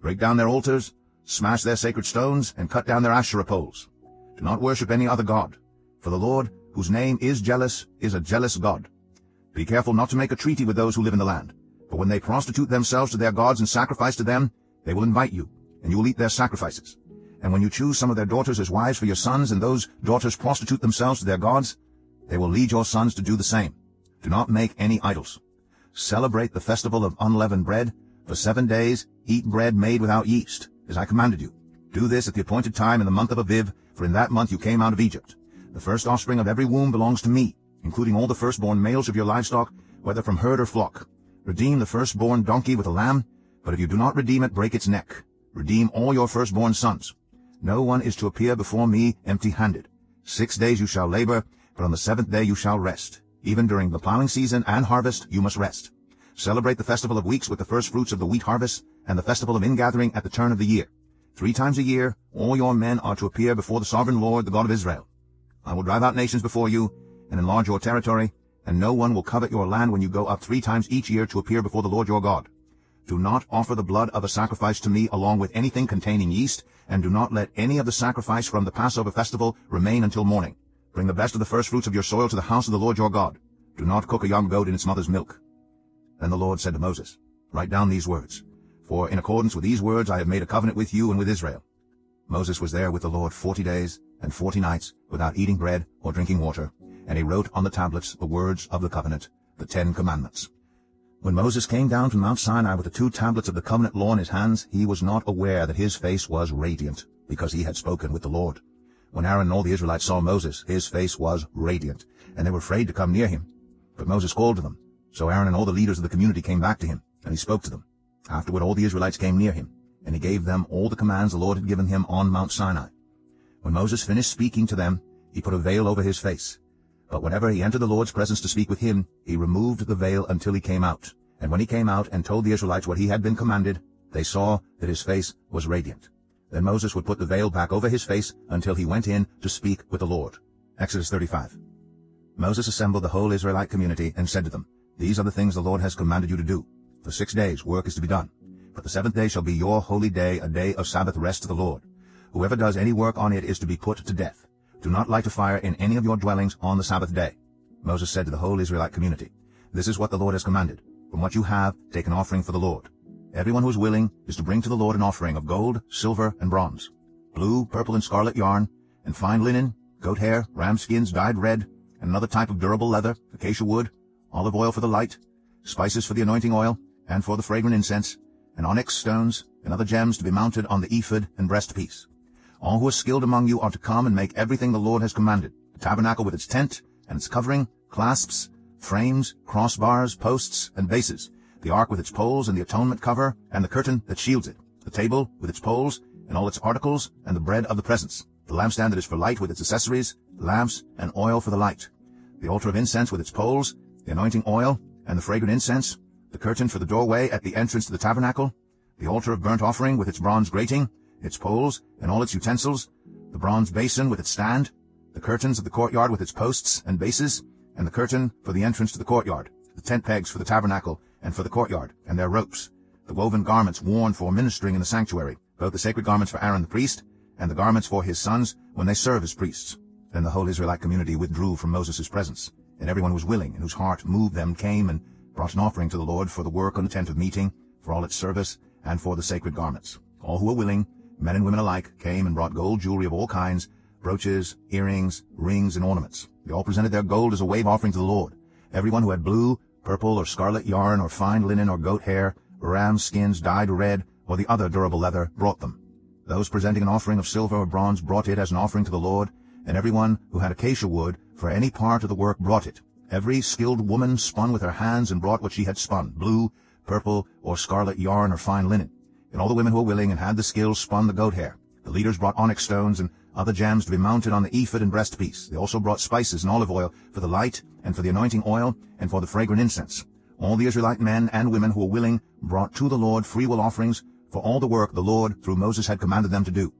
Break down their altars, smash their sacred stones, and cut down their Asherah poles. Do not worship any other god, for the Lord, whose name is jealous, is a jealous God. Be careful not to make a treaty with those who live in the land, for when they prostitute themselves to their gods and sacrifice to them, they will invite you, and you will eat their sacrifices. And when you choose some of their daughters as wives for your sons, and those daughters prostitute themselves to their gods, they will lead your sons to do the same. Do not make any idols. Celebrate the festival of unleavened bread. For 7 days eat bread made without yeast, as I commanded you. Do this at the appointed time in the month of Aviv, for in that month you came out of Egypt. The first offspring of every womb belongs to me, including all the firstborn males of your livestock, whether from herd or flock. Redeem the firstborn donkey with a lamb, but if you do not redeem it, break its neck. Redeem all your firstborn sons. No one is to appear before me empty-handed. 6 days you shall labor, but on the 7th day you shall rest. Even during the plowing season and harvest you must rest. Celebrate the festival of weeks with the first fruits of the wheat harvest, and the festival of ingathering at the turn of the year. 3 times a year all your men are to appear before the sovereign Lord, the God of Israel. I will drive out nations before you, and enlarge your territory, and no one will covet your land when you go up 3 times each year to appear before the Lord your God. Do not offer the blood of a sacrifice to me along with anything containing yeast, and do not let any of the sacrifice from the Passover festival remain until morning. Bring the best of the first fruits of your soil to the house of the Lord your God. Do not cook a young goat in its mother's milk. Then the Lord said to Moses, Write down these words, for in accordance with these words I have made a covenant with you and with Israel. Moses was there with the Lord 40 days and 40 nights without eating bread or drinking water, and he wrote on the tablets the words of the covenant, the 10 commandments. When Moses came down from Mount Sinai with the 2 tablets of the covenant law in his hands, he was not aware that his face was radiant, because he had spoken with the Lord. When Aaron and all the Israelites saw Moses, his face was radiant, and they were afraid to come near him. But Moses called to them. So Aaron and all the leaders of the community came back to him, and he spoke to them. Afterward all the Israelites came near him, and he gave them all the commands the Lord had given him on Mount Sinai. When Moses finished speaking to them, he put a veil over his face. But whenever he entered the Lord's presence to speak with him, he removed the veil until he came out. And when he came out and told the Israelites what he had been commanded, they saw that his face was radiant. Then Moses would put the veil back over his face until he went in to speak with the Lord. Exodus 35. Moses assembled the whole Israelite community and said to them, These are the things the Lord has commanded you to do. For 6 days work is to be done. But the 7th day shall be your holy day, a day of Sabbath rest to the Lord. Whoever does any work on it is to be put to death. Do not light a fire in any of your dwellings on the Sabbath day. Moses said to the whole Israelite community, This is what the Lord has commanded. From what you have, take an offering for the Lord. Everyone who is willing is to bring to the Lord an offering of gold, silver, and bronze, blue, purple, and scarlet yarn, and fine linen, goat hair, ram skins dyed red, and another type of durable leather, acacia wood, olive oil for the light, spices for the anointing oil, and for the fragrant incense, and onyx stones, and other gems to be mounted on the ephod and breastpiece. All who are skilled among you are to come and make everything the Lord has commanded, the tabernacle with its tent, and its covering, clasps, frames, crossbars, posts, and bases, the ark with its poles and the atonement cover, and the curtain that shields it, the table with its poles, and all its articles, and the bread of the presence, the lampstand that is for light with its accessories, lamps, and oil for the light, the altar of incense with its poles, the anointing oil, and the fragrant incense, the curtain for the doorway at the entrance to the tabernacle, the altar of burnt offering with its bronze grating, its poles, and all its utensils, the bronze basin with its stand, the curtains of the courtyard with its posts and bases, and the curtain for the entrance to the courtyard, the tent pegs for the tabernacle and for the courtyard, and their ropes, the woven garments worn for ministering in the sanctuary, both the sacred garments for Aaron the priest, and the garments for his sons when they serve as priests. Then the whole Israelite community withdrew from Moses' presence, and everyone who was willing and whose heart moved them came and brought an offering to the Lord for the work on the tent of meeting, for all its service, and for the sacred garments. All who were willing, men and women alike, came and brought gold jewelry of all kinds, brooches, earrings, rings, and ornaments. They all presented their gold as a wave offering to the Lord. Everyone who had blue, purple, or scarlet yarn, or fine linen, or goat hair, or ram skins dyed red, or the other durable leather, brought them. Those presenting an offering of silver or bronze brought it as an offering to the Lord, and everyone who had acacia wood for any part of the work brought it. Every skilled woman spun with her hands and brought what she had spun, blue, purple, or scarlet yarn, or fine linen. And all the women who were willing and had the skill spun the goat hair. The leaders brought onyx stones and other gems to be mounted on the ephod and breastpiece. They also brought spices and olive oil for the light, and for the anointing oil, and for the fragrant incense. All the Israelite men and women who were willing brought to the Lord freewill offerings for all the work the Lord through Moses had commanded them to do.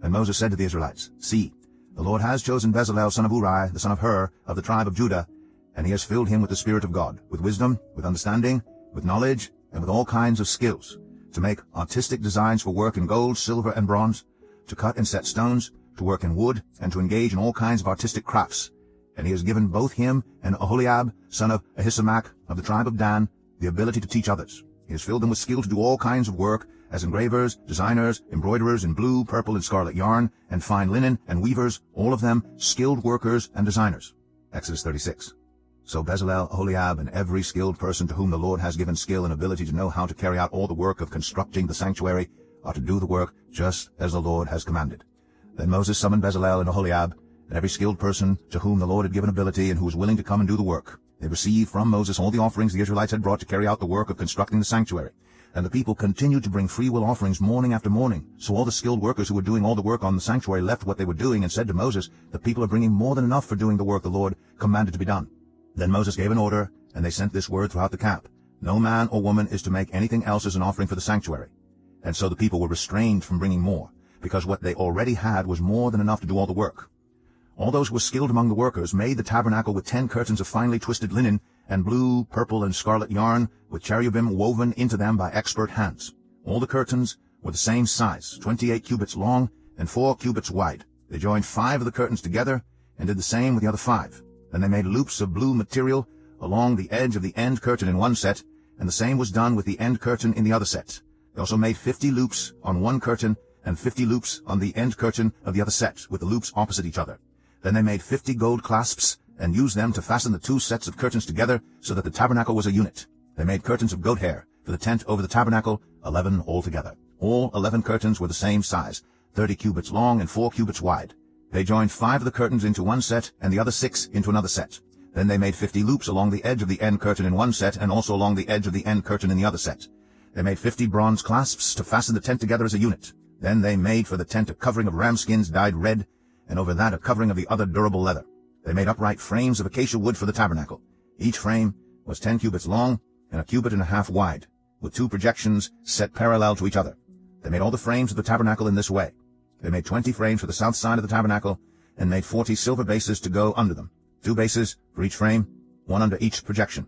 And Moses said to the Israelites, See, the Lord has chosen Bezalel son of Uri, the son of Hur, of the tribe of Judah, and he has filled him with the Spirit of God, with wisdom, with understanding, with knowledge, and with all kinds of skills, to make artistic designs for work in gold, silver, and bronze, to cut and set stones, to work in wood, and to engage in all kinds of artistic crafts. And he has given both him and Oholiab, son of Ahisamach, of the tribe of Dan, the ability to teach others. He has filled them with skill to do all kinds of work, as engravers, designers, embroiderers in blue, purple, and scarlet yarn, and fine linen, and weavers, all of them skilled workers and designers. Exodus 36. So Bezalel, Oholiab, and every skilled person to whom the Lord has given skill and ability to know how to carry out all the work of constructing the sanctuary are to do the work just as the Lord has commanded. Then Moses summoned Bezalel and Oholiab, and every skilled person to whom the Lord had given ability and who was willing to come and do the work. They received from Moses all the offerings the Israelites had brought to carry out the work of constructing the sanctuary. And the people continued to bring freewill offerings morning after morning. So all the skilled workers who were doing all the work on the sanctuary left what they were doing and said to Moses, The people are bringing more than enough for doing the work the Lord commanded to be done. Then Moses gave an order, and they sent this word throughout the camp, No man or woman is to make anything else as an offering for the sanctuary. And so the people were restrained from bringing more, because what they already had was more than enough to do all the work. All those who were skilled among the workers made the tabernacle with 10 curtains of finely twisted linen, and blue, purple, and scarlet yarn, with cherubim woven into them by expert hands. All the curtains were the same size, 28 cubits long and 4 cubits wide. They joined 5 of the curtains together, and did the same with the other 5. Then they made loops of blue material along the edge of the end curtain in one set, and the same was done with the end curtain in the other set. They also made 50 loops on one curtain, and 50 loops on the end curtain of the other set, with the loops opposite each other. Then they made 50 gold clasps, and used them to fasten the 2 sets of curtains together, so that the tabernacle was a unit. They made curtains of goat hair for the tent over the tabernacle, 11 altogether. All 11 curtains were the same size, 30 cubits long and 4 cubits wide. They joined 5 of the curtains into one set, and the other 6 into another set. Then they made 50 loops along the edge of the end curtain in one set, and also along the edge of the end curtain in the other set. They made 50 bronze clasps to fasten the tent together as a unit. Then they made for the tent a covering of ram skins dyed red, and over that a covering of the other durable leather. They made upright frames of acacia wood for the tabernacle. Each frame was 10 cubits long and 1.5 cubits wide, with 2 projections set parallel to each other. They made all the frames of the tabernacle in this way. They made 20 frames for the south side of the tabernacle, and made 40 silver bases to go under them, 2 bases for each frame, 1 under each projection.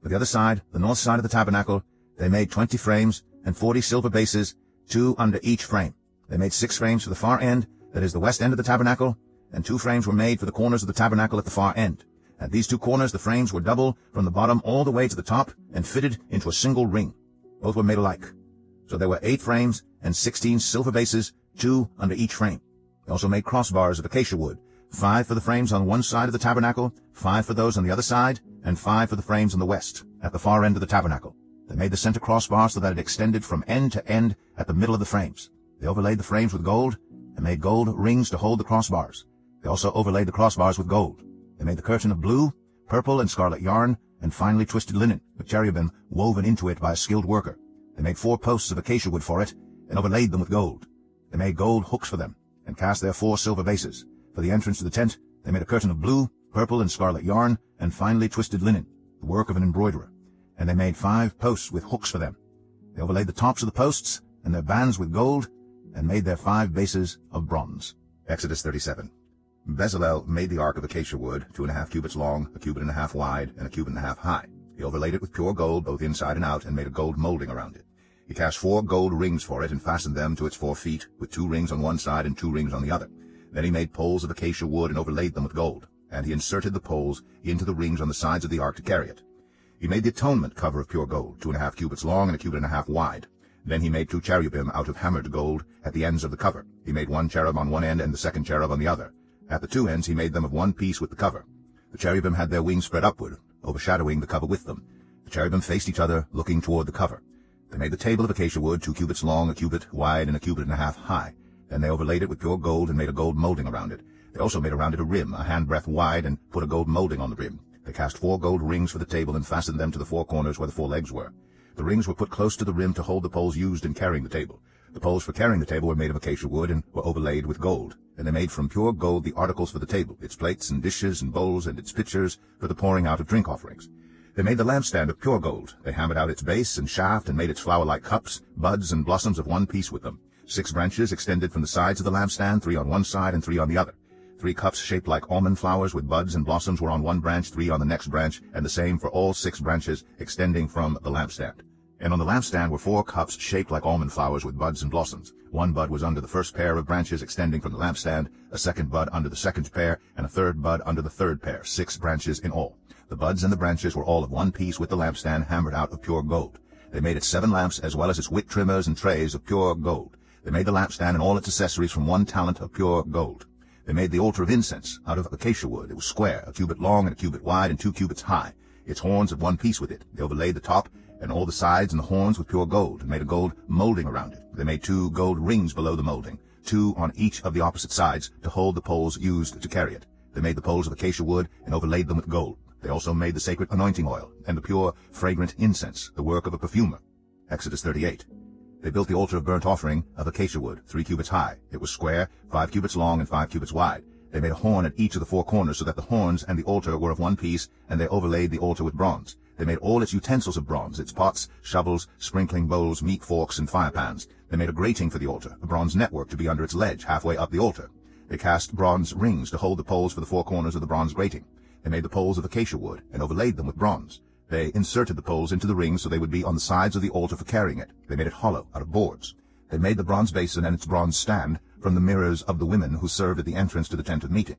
For the other side, the north side of the tabernacle, they made 20 frames and 40 silver bases, 2 under each frame. They made 6 frames for the far end, that is the west end of the tabernacle, and 2 frames were made for the corners of the tabernacle at the far end. At these 2 corners the frames were double from the bottom all the way to the top and fitted into a single ring. Both were made alike. So there were 8 frames and 16 silver bases, 2 under each frame. They also made crossbars of acacia wood, 5 for the frames on one side of the tabernacle, 5 for those on the other side, and 5 for the frames on the west, at the far end of the tabernacle. They made the center crossbar so that it extended from end to end at the middle of the frames. They overlaid the frames with gold, and made gold rings to hold the crossbars. They also overlaid the crossbars with gold. They made the curtain of blue, purple, and scarlet yarn, and finely twisted linen, with cherubim woven into it by a skilled worker. They made 4 posts of acacia wood for it, and overlaid them with gold. They made gold hooks for them, and cast their 4 silver bases. For the entrance to the tent, they made a curtain of blue, purple, and scarlet yarn, and finely twisted linen, the work of an embroiderer. And they made 5 posts with hooks for them. They overlaid the tops of the posts, and their bands with gold, and made their 5 bases of bronze. Exodus 37. Bezalel made the ark of acacia wood, 2.5 cubits long, 1.5 cubits wide, and 1.5 cubits high. He overlaid it with pure gold, both inside and out, and made a gold molding around it. He cast 4 gold rings for it, and fastened them to its 4 feet, with 2 rings on one side and 2 rings on the other. Then he made poles of acacia wood, and overlaid them with gold. And he inserted the poles into the rings on the sides of the ark to carry it. He made the atonement cover of pure gold, 2.5 cubits long and 1.5 cubits wide. Then he made 2 cherubim out of hammered gold at the ends of the cover. He made 1 cherub on one end and the second cherub on the other. At the 2 ends he made them of one piece with the cover. The cherubim had their wings spread upward, overshadowing the cover with them. The cherubim faced each other, looking toward the cover. They made the table of acacia wood, 2 cubits long, 1 cubit wide, and 1.5 cubits high. Then they overlaid it with pure gold and made a gold molding around it. They also made around it a rim, a handbreadth wide, and put a gold molding on the rim. They cast 4 gold rings for the table and fastened them to the 4 corners where the 4 legs were. The rings were put close to the rim to hold the poles used in carrying the table. The poles for carrying the table were made of acacia wood and were overlaid with gold. And they made from pure gold the articles for the table, its plates and dishes and bowls and its pitchers for the pouring out of drink offerings. They made the lampstand of pure gold. They hammered out its base and shaft and made its flower-like cups, buds, and blossoms of one piece with them. 6 branches extended from the sides of the lampstand, 3 on one side and 3 on the other. 3 cups shaped like almond flowers with buds and blossoms were on one branch, 3 on the next branch, and the same for all 6 branches extending from the lampstand. And on the lampstand were 4 cups shaped like almond flowers with buds and blossoms. 1 bud was under the first pair of branches extending from the lampstand, a 2nd bud under the 2nd pair, and a 3rd bud under the 3rd pair, 6 branches in all. The buds and the branches were all of one piece with the lampstand hammered out of pure gold. They made its 7 lamps as well as its wick trimmers and trays of pure gold. They made the lampstand and all its accessories from 1 talent of pure gold. They made the altar of incense out of acacia wood. It was square, 1 cubit long and 1 cubit wide and 2 cubits high. Its horns of one piece with it. They overlaid the top and all the sides and the horns with pure gold, and made a gold molding around it. They made 2 gold rings below the molding, 2 on each of the opposite sides, to hold the poles used to carry it. They made the poles of acacia wood and overlaid them with gold. They also made the sacred anointing oil and the pure, fragrant incense, the work of a perfumer. Exodus 38. They built the altar of burnt offering of acacia wood, 3 cubits high. It was square, 5 cubits long and 5 cubits wide. They made a horn at each of the 4 corners so that the horns and the altar were of one piece, and they overlaid the altar with bronze. They made all its utensils of bronze, its pots, shovels, sprinkling bowls, meat forks, and fire pans. They made a grating for the altar, a bronze network to be under its ledge, halfway up the altar. They cast bronze rings to hold the poles for the 4 corners of the bronze grating. They made the poles of acacia wood, and overlaid them with bronze. They inserted the poles into the rings so they would be on the sides of the altar for carrying it. They made it hollow, out of boards. They made the bronze basin and its bronze stand from the mirrors of the women who served at the entrance to the tent of meeting.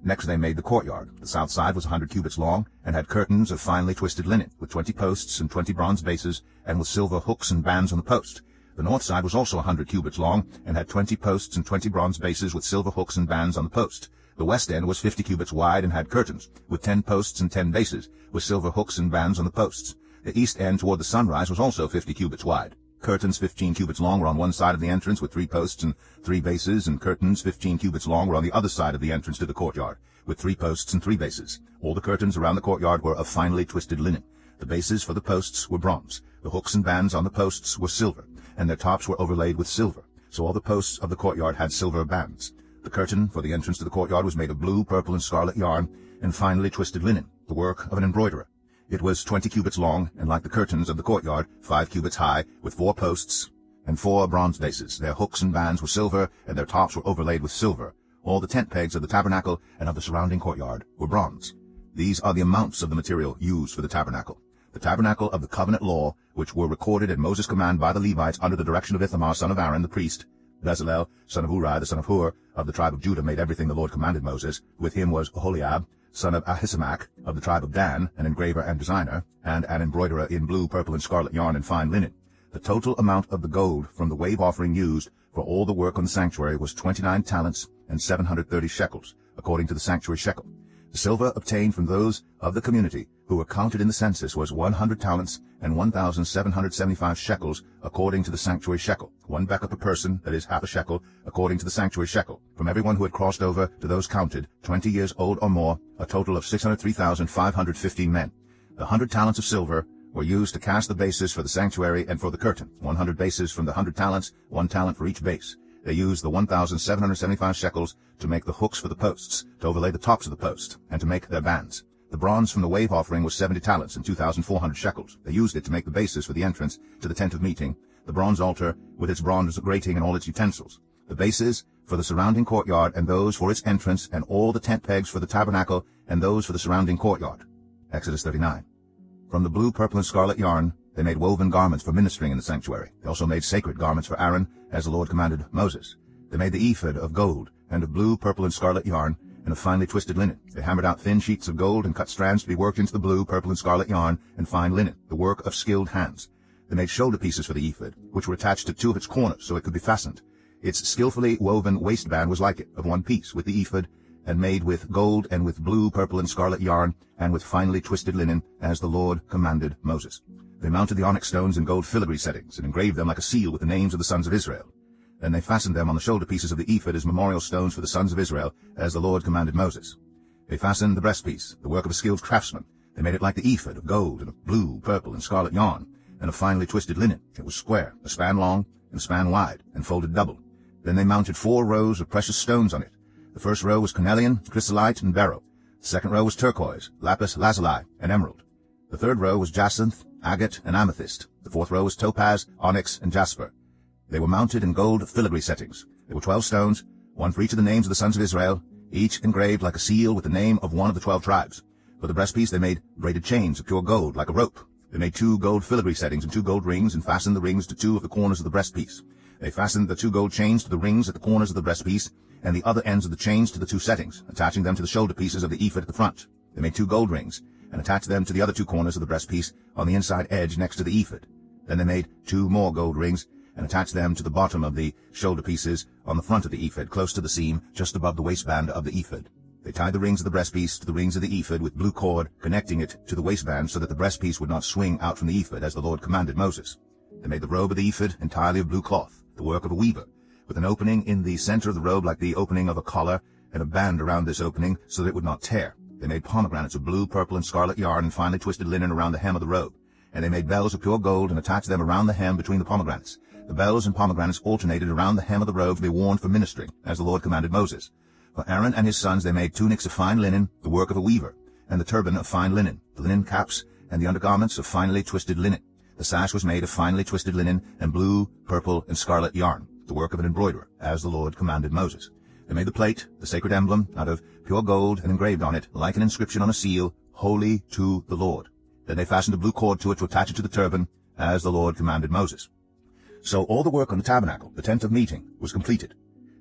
Next they made the courtyard. The south side was 100 cubits long, and had curtains of finely twisted linen, with 20 posts and 20 bronze bases, and with silver hooks and bands on the post. The north side was also 100 cubits long, and had 20 posts and 20 bronze bases with silver hooks and bands on the post. The west end was 50 cubits wide and had curtains, with 10 posts and 10 bases, with silver hooks and bands on the posts. The east end toward the sunrise was also 50 cubits wide. Curtains 15 cubits long were on one side of the entrance with 3 posts and 3 bases, and curtains 15 cubits long were on the other side of the entrance to the courtyard, with 3 posts and 3 bases. All the curtains around the courtyard were of finely twisted linen. The bases for the posts were bronze. The hooks and bands on the posts were silver, and their tops were overlaid with silver. So all the posts of the courtyard had silver bands. The curtain for the entrance to the courtyard was made of blue, purple, and scarlet yarn, and finely twisted linen, the work of an embroiderer. It was 20 cubits long, and like the curtains of the courtyard, 5 cubits high, with 4 posts, and 4 bronze bases. Their hooks and bands were silver, and their tops were overlaid with silver. All the tent pegs of the tabernacle and of the surrounding courtyard were bronze. These are the amounts of the material used for the tabernacle. The tabernacle of the covenant law, which were recorded at Moses' command by the Levites under the direction of Ithamar, son of Aaron, the priest. Bezalel, son of Uri, the son of Hur, of the tribe of Judah, made everything the Lord commanded Moses. With him was Oholiab, son of Ahisamach, of the tribe of Dan, an engraver and designer, and an embroiderer in blue, purple, and scarlet yarn and fine linen. The total amount of the gold from the wave offering used for all the work on the sanctuary was 29 talents and 730 shekels, according to the sanctuary shekel. The silver obtained from those of the community who were counted in the census was 100 talents and 1,775 shekels, according to the sanctuary shekel. 1 bekah per person, that is half a shekel, according to the sanctuary shekel. From everyone who had crossed over to those counted, 20 years old or more, a total of 603,515 men. The 100 talents of silver were used to cast the bases for the sanctuary and for the curtain. 100 bases from the 100 talents, 1 talent for each base. They used the 1,775 shekels to make the hooks for the posts, to overlay the tops of the posts, and to make their bands. The bronze from the wave offering was 70 talents and 2,400 shekels. They used it to make the bases for the entrance to the tent of meeting, the bronze altar with its bronze grating and all its utensils, the bases for the surrounding courtyard and those for its entrance, and all the tent pegs for the tabernacle and those for the surrounding courtyard. Exodus 39. From the blue, purple, and scarlet yarn they made woven garments for ministering in the sanctuary. They also made sacred garments for Aaron, as the Lord commanded Moses. They made the ephod of gold, and of blue, purple, and scarlet yarn, and of finely twisted linen. They hammered out thin sheets of gold and cut strands to be worked into the blue, purple, and scarlet yarn and fine linen, the work of skilled hands. They made shoulder pieces for the ephod, which were attached to 2 of its corners so it could be fastened. Its skillfully woven waistband was like it, of 1 piece, with the ephod, and made with gold and with blue, purple, and scarlet yarn, and with finely twisted linen, as the Lord commanded Moses. They mounted the onyx stones in gold filigree settings, and engraved them like a seal with the names of the sons of Israel. Then they fastened them on the shoulder pieces of the ephod as memorial stones for the sons of Israel, as the Lord commanded Moses. They fastened the breastpiece, the work of a skilled craftsman. They made it like the ephod, of gold, and of blue, purple, and scarlet yarn, and of finely twisted linen. It was square, a span long, and a span wide, and folded double. Then they mounted 4 rows of precious stones on it. The first row was cornelian, chrysolite, and beryl. The second row was turquoise, lapis lazuli, and emerald. The third row was jacinth, agate, and amethyst. The 4th row was topaz, onyx, and jasper. They were mounted in gold filigree settings. There were 12 stones, 1 for each of the names of the sons of Israel, each engraved like a seal with the name of one of the 12 tribes. For the breastpiece they made braided chains of pure gold, like a rope. They made 2 gold filigree settings and 2 gold rings, and fastened the rings to 2 of the corners of the breastpiece. They fastened the 2 gold chains to the rings at the corners of the breastpiece, and the other ends of the chains to the 2 settings, attaching them to the shoulder pieces of the ephod at the front. They made 2 gold rings, and attached them to the other 2 corners of the breastpiece on the inside edge next to the ephod. Then they made 2 more gold rings, and attached them to the bottom of the shoulder pieces on the front of the ephod, close to the seam, just above the waistband of the ephod. They tied the rings of the breastpiece to the rings of the ephod with blue cord, connecting it to the waistband so that the breastpiece would not swing out from the ephod, as the Lord commanded Moses. They made the robe of the ephod entirely of blue cloth, the work of a weaver, with an opening in the center of the robe like the opening of a collar, and a band around this opening so that it would not tear. They made pomegranates of blue, purple, and scarlet yarn and finely twisted linen around the hem of the robe. And they made bells of pure gold and attached them around the hem between the pomegranates. The bells and pomegranates alternated around the hem of the robe to be worn for ministering, as the Lord commanded Moses. For Aaron and his sons they made tunics of fine linen, the work of a weaver, and the turban of fine linen, the linen caps, and the undergarments of finely twisted linen. The sash was made of finely twisted linen and blue, purple, and scarlet yarn, the work of an embroiderer, as the Lord commanded Moses. They made the plate, the sacred emblem, out of pure gold, and engraved on it, like an inscription on a seal, Holy to the Lord. Then they fastened a blue cord to it to attach it to the turban, as the Lord commanded Moses. So all the work on the tabernacle, the tent of meeting, was completed.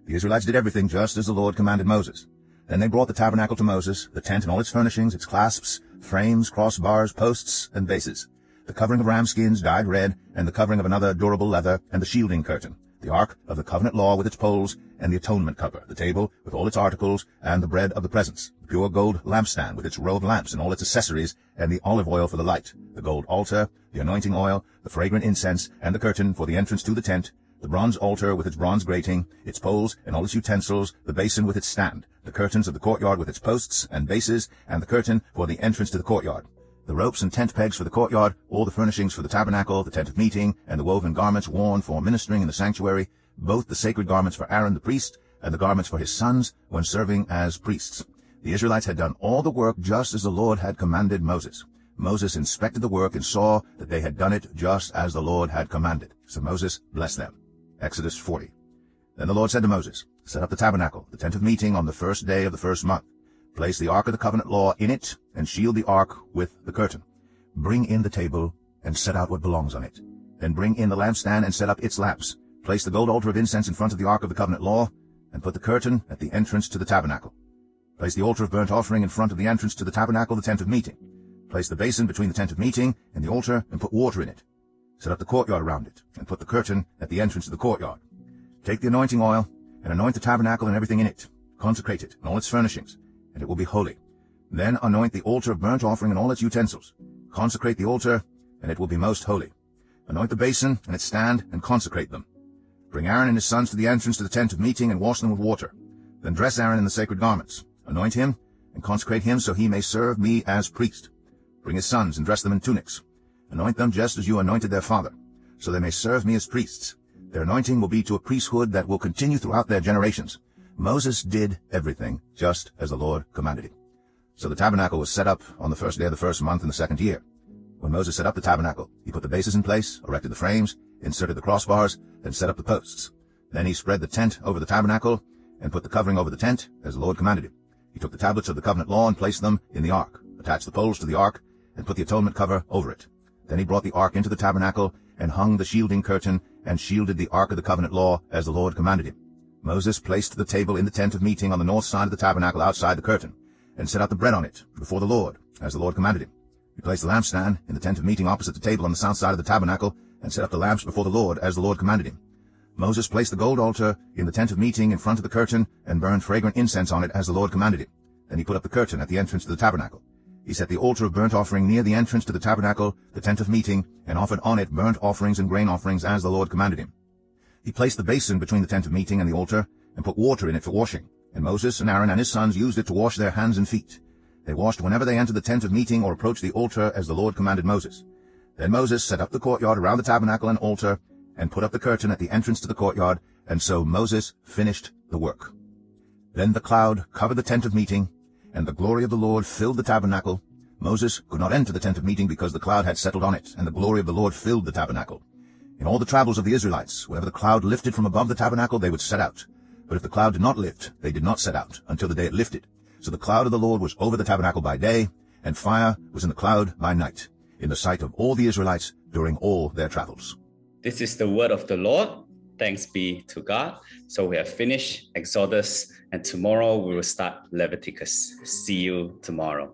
The Israelites did everything just as the Lord commanded Moses. Then they brought the tabernacle to Moses, the tent and all its furnishings, its clasps, frames, crossbars, posts, and bases, the covering of ram skins dyed red, and the covering of another durable leather, and the shielding curtain, the ark of the covenant law with its poles, and the atonement cover, the table with all its articles, and the bread of the presence, the pure gold lampstand with its row of lamps and all its accessories, and the olive oil for the light, the gold altar, the anointing oil, the fragrant incense, and the curtain for the entrance to the tent, the bronze altar with its bronze grating, its poles and all its utensils, the basin with its stand, the curtains of the courtyard with its posts and bases, and the curtain for the entrance to the courtyard, the ropes and tent pegs for the courtyard, all the furnishings for the tabernacle, the tent of meeting, and the woven garments worn for ministering in the sanctuary, both the sacred garments for Aaron the priest, and the garments for his sons when serving as priests. The Israelites had done all the work just as the Lord had commanded Moses. Moses inspected the work and saw that they had done it just as the Lord had commanded. So Moses blessed them. Exodus 40. Then the Lord said to Moses, set up the tabernacle, the tent of meeting, on the first day of the first month. Place the ark of the covenant law in it, and shield the ark with the curtain. Bring in the table, and set out what belongs on it. Then bring in the lampstand, and set up its lamps. Place the gold altar of incense in front of the ark of the covenant law, and put the curtain at the entrance to the tabernacle. Place the altar of burnt offering in front of the entrance to the tabernacle, the tent of meeting. Place the basin between the tent of meeting and the altar, and put water in it. Set up the courtyard around it, and put the curtain at the entrance to the courtyard. Take the anointing oil, and anoint the tabernacle and everything in it. Consecrate it, and all its furnishings, and it will be holy. Then anoint the altar of burnt offering and all its utensils. Consecrate the altar, and it will be most holy. Anoint the basin and its stand, and consecrate them. Bring Aaron and his sons to the entrance to the tent of meeting, and wash them with water. Then dress Aaron in the sacred garments. Anoint him, and consecrate him, so he may serve me as priest. Bring his sons, and dress them in tunics. Anoint them just as you anointed their father, so they may serve me as priests. Their anointing will be to a priesthood that will continue throughout their generations. Moses did everything just as the Lord commanded him. So the tabernacle was set up on the first day of the first month in the second year. When Moses set up the tabernacle, he put the bases in place, erected the frames, inserted the crossbars, and set up the posts. Then he spread the tent over the tabernacle, and put the covering over the tent, as the Lord commanded him. He took the tablets of the covenant law and placed them in the ark, attached the poles to the ark, and put the atonement cover over it. Then he brought the ark into the tabernacle, and hung the shielding curtain, and shielded the ark of the covenant law, as the Lord commanded him. Moses placed the table in the tent of meeting on the north side of the tabernacle outside the curtain, and set out the bread on it before the Lord, as the Lord commanded him. He placed the lampstand in the tent of meeting opposite the table on the south side of the tabernacle, and set up the lamps before the Lord, as the Lord commanded him. Moses placed the gold altar in the tent of meeting in front of the curtain, and burned fragrant incense on it, as the Lord commanded him. Then he put up the curtain at the entrance to the tabernacle. He set the altar of burnt offering near the entrance to the tabernacle, the tent of meeting, and offered on it burnt offerings and grain offerings, as the Lord commanded him. He placed the basin between the tent of meeting and the altar, and put water in it for washing. And Moses and Aaron and his sons used it to wash their hands and feet. They washed whenever they entered the tent of meeting or approached the altar, as the Lord commanded Moses. Then Moses set up the courtyard around the tabernacle and altar, and put up the curtain at the entrance to the courtyard, and so Moses finished the work. Then the cloud covered the tent of meeting, and the glory of the Lord filled the tabernacle. Moses could not enter the tent of meeting because the cloud had settled on it, and the glory of the Lord filled the tabernacle. In all the travels of the Israelites, whenever the cloud lifted from above the tabernacle, they would set out. But if the cloud did not lift, they did not set out, until the day it lifted. So the cloud of the Lord was over the tabernacle by day, and fire was in the cloud by night, in the sight of all the Israelites during all their travels. This is the word of the Lord. Thanks be to God. So we have finished Exodus, and tomorrow we will start Leviticus. See you tomorrow.